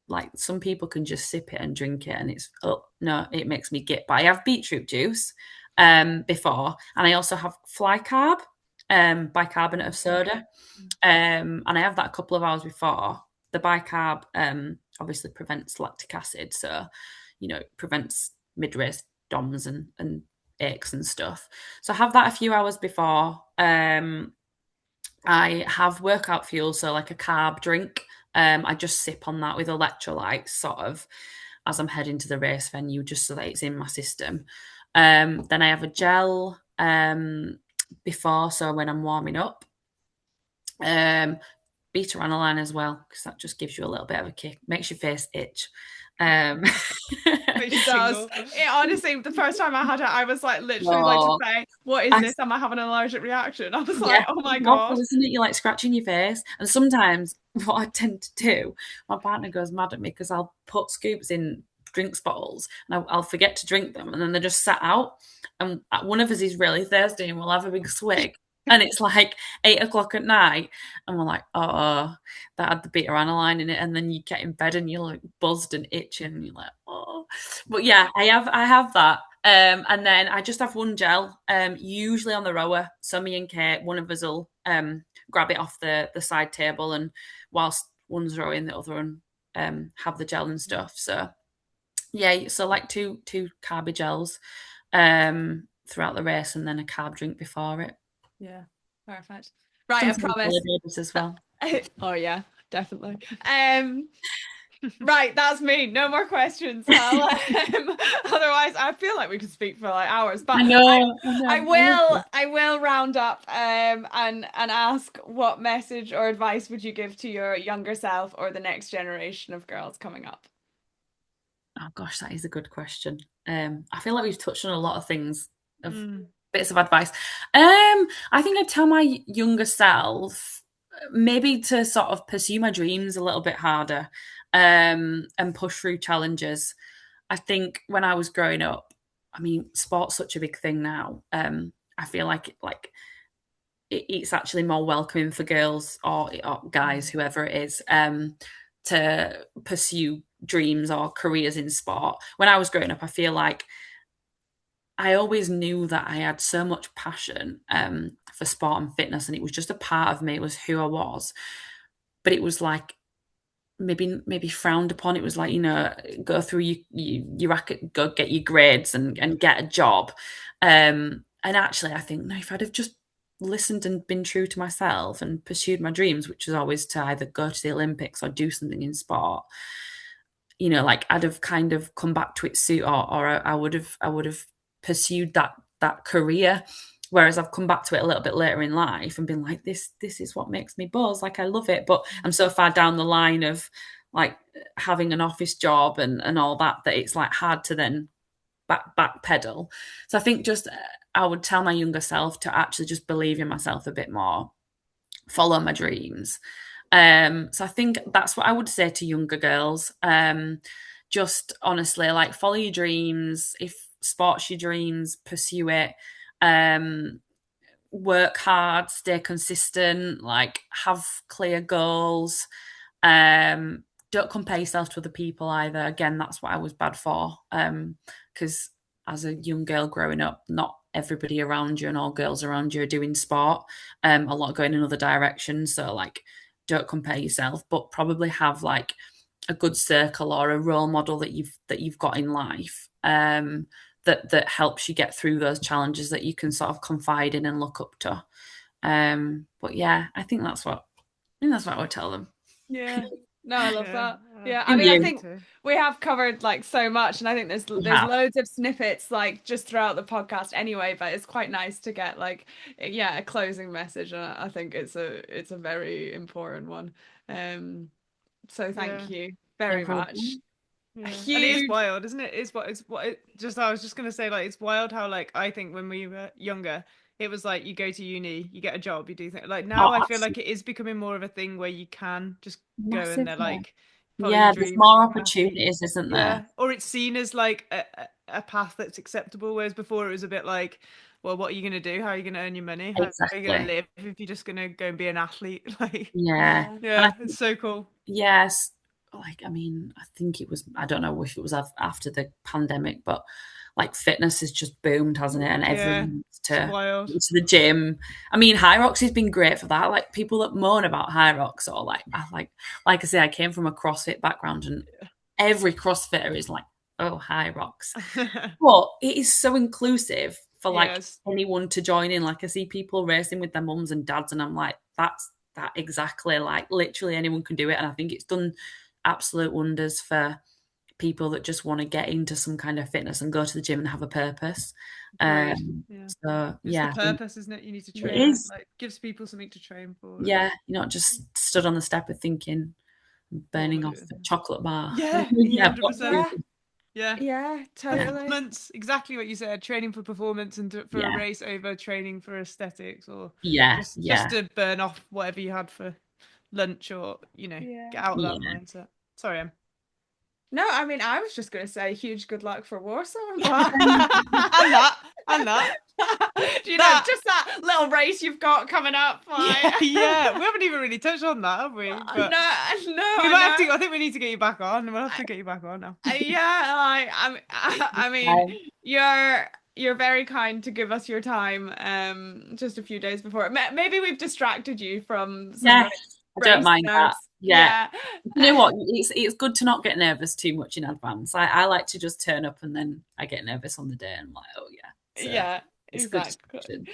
Like, some people can just sip it and drink it, and it's, oh no, it makes me git. But I have beetroot juice before, and I also have fly carb, bicarbonate of soda, and I have that a couple of hours before. The bicarb obviously prevents lactic acid, so it prevents mid-race DOMs and aches and stuff. So I have that a few hours before. I have workout fuel, so like a carb drink. I just sip on that with electrolytes, sort of, as I'm heading to the race venue, just so that it's in my system. Then I have a gel before, so when I'm warming up. Beta aniline as well, because that just gives you a little bit of a kick, makes your face itch. Makes you It does. tingle. It honestly, the first time I had it, I was like literally like to say, "What is this? Am I having an allergic reaction?" I was Yeah, like, "Oh my it's God." awful, isn't it? You're like scratching your face. And sometimes what I tend to do, my partner goes mad at me because I'll put scoops in drinks bottles and I'll forget to drink them, and then they're just sat out. And one of us is really thirsty and we'll have a big swig. And it's like 8 o'clock at night, and we're like, oh, that had the beta aniline in it. And then you get in bed and you're like buzzed and itching, and you're like, oh. But yeah, I have that. And then I just have one gel, usually on the rower. So me and Kate, one of us will grab it off the side table, and whilst one's rowing, the other one have the gel and stuff. So yeah, so like two carby gels throughout the race, and then a carb drink before it. Yeah, perfect. Right, I Sometimes promise. holidays as well. Oh yeah, definitely. Right, that's me. No more questions. Otherwise, I feel like we could speak for like hours. But I know. I will round up and ask, what message or advice would you give to your younger self or the next generation of girls coming up? Oh gosh, that is a good question. I feel like we've touched on a lot of things, of Mm. bits of advice. I think I'd tell my younger self, maybe to sort of pursue my dreams a little bit harder, and push through challenges. I think when I was growing up, I mean, sport's such a big thing now. I feel like it's actually more welcoming for girls or guys, whoever it is, to pursue dreams or careers in sport. When I was growing up, I feel like I always knew that I had so much passion for sport and fitness, and it was just a part of me. It was who I was. But it was like maybe frowned upon. It was like, go through your racket, go get your grades and get a job. And actually, I think, no, if I'd have just listened and been true to myself and pursued my dreams, which was always to either go to the Olympics or do something in sport, like I'd have kind of come back to it soon, or I would have pursued that career. Whereas I've come back to it a little bit later in life and been like, this is what makes me buzz. Like, I love it, but I'm so far down the line of like having an office job and all that it's like hard to then back pedal. So I think just I would tell my younger self to actually just believe in myself a bit more, follow my dreams. So I think that's what I would say to younger girls. Just honestly, like, follow your dreams. If sport's your dreams, pursue it. Work hard, stay consistent, like have clear goals. Don't compare yourself to other people either. Again, that's what I was bad for. Because as a young girl growing up, not everybody around you and all girls around you are doing sport. A lot going in other directions. So like, don't compare yourself, but probably have like a good circle or a role model that you've got in life. That helps you get through those challenges that you can sort of confide in and look up to. But yeah, I think that's what I would tell them. Yeah. No, I love that. Yeah, I And mean, I you? think we have covered like so much, and I think there's have. loads of snippets like just throughout the podcast anyway, but it's quite nice to get like, yeah, a closing message, and I think it's a very important one. So thank you very much. Yeah. Huge. And it is wild, isn't it? I was just gonna say, like, it's wild how, like, I think when we were younger, it was like you go to uni, you get a job, you do things. Like, now I feel like it is becoming more of a thing where you can just go and they're like, follow your there's dreams. more opportunities, isn't there? Yeah, or it's seen as like a path that's acceptable, whereas before it was a bit like, well, what are you gonna do? How are you gonna earn your money? How are you gonna live if you're just gonna go and be an athlete? Like, Yeah. yeah, it's so cool. Yes. Like, I mean, I think it was, I don't know if it was after the pandemic, but like fitness has just boomed, hasn't it? And everyone needs to wild. go to the gym. I mean, Hyrox has been great for that. Like, people that moan about Hyrox, or like I say, I came from a CrossFit background, and every CrossFitter is like, oh, Hyrox. But it is so inclusive for like anyone to join in. Like, I see people racing with their mums and dads, and I'm like, that's that exactly. Like, literally anyone can do it. And I think it's done absolute wonders for people that just want to get into some kind of fitness and go to the gym and have a purpose. So yeah, it's the purpose, isn't it? You need to train. It is. Like, gives people something to train for. Yeah, you're not just stood on the step of thinking, burning off a chocolate bar. Yeah, yeah, totally. Performance, exactly what you said. Training for performance and for a race over training for aesthetics, or just to burn off whatever you had for lunch, or get out of that mindset. Sorry, Em. No, I mean, I was just going to say huge good luck for Warsaw. and that. Just that little race you've got coming up. Like. Yeah, we haven't even really touched on that, have we? But no. We might have to. I think we need to get you back on. We'll have to get you back on now. I mean, you're very kind to give us your time. Just a few days before. Maybe we've distracted you from some I don't mind that. Yeah. You know what? It's good to not get nervous too much in advance. I like to just turn up, and then I get nervous on the day, and I'm like, oh yeah. So yeah, exactly.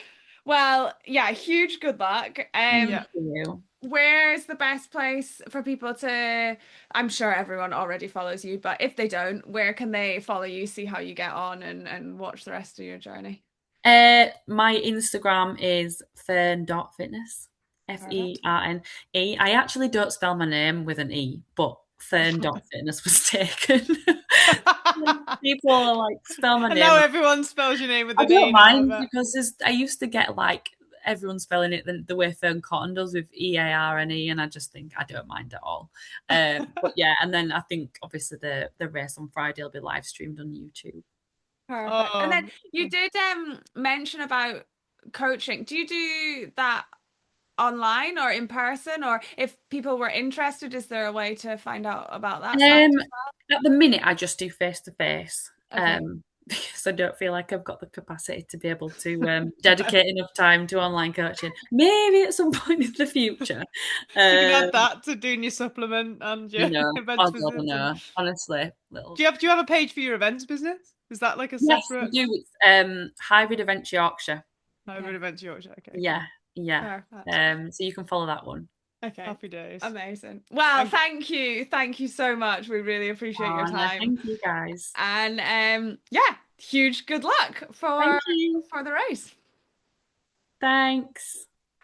Well, yeah, huge good luck. Thank you. Where's the best place for people to, I'm sure everyone already follows you, but if they don't, where can they follow you, see how you get on, and watch the rest of your journey? My Instagram is fern.fitness. Ferne. I actually don't spell my name with an E, but Fern.fitness was taken. People are like, spell my name. Now everyone spells your name with an E. I don't mind, because I used to get like everyone's spelling it the way Fern Cotton does with EARNE, and I just think I don't mind at all. But yeah, and then I think obviously the race on Friday will be live streamed on YouTube. Perfect. And then Oh, you did mention about coaching. Do you do that online or in person? Or if people were interested, is there a way to find out about that side as At the minute, I just do face to face. well? Okay. Because I don't feel like I've got the capacity to be able to dedicate enough time to online coaching. Maybe at some point in the future. so you can Um, add that to doing your supplement and your no, events oh God, business. no. Honestly, little. Do you have a page for your events business? Is that like a Yes, I separate do. It's Hybrid Events Yorkshire. hybrid events Yorkshire? Okay, Yeah, yeah. Perfect. So you can follow that one. Okay. happy days. Amazing. Well, thank you. Thank you so much. We really appreciate your No, time. thank you, guys. And yeah, huge good luck Thank you. for the race. Thanks.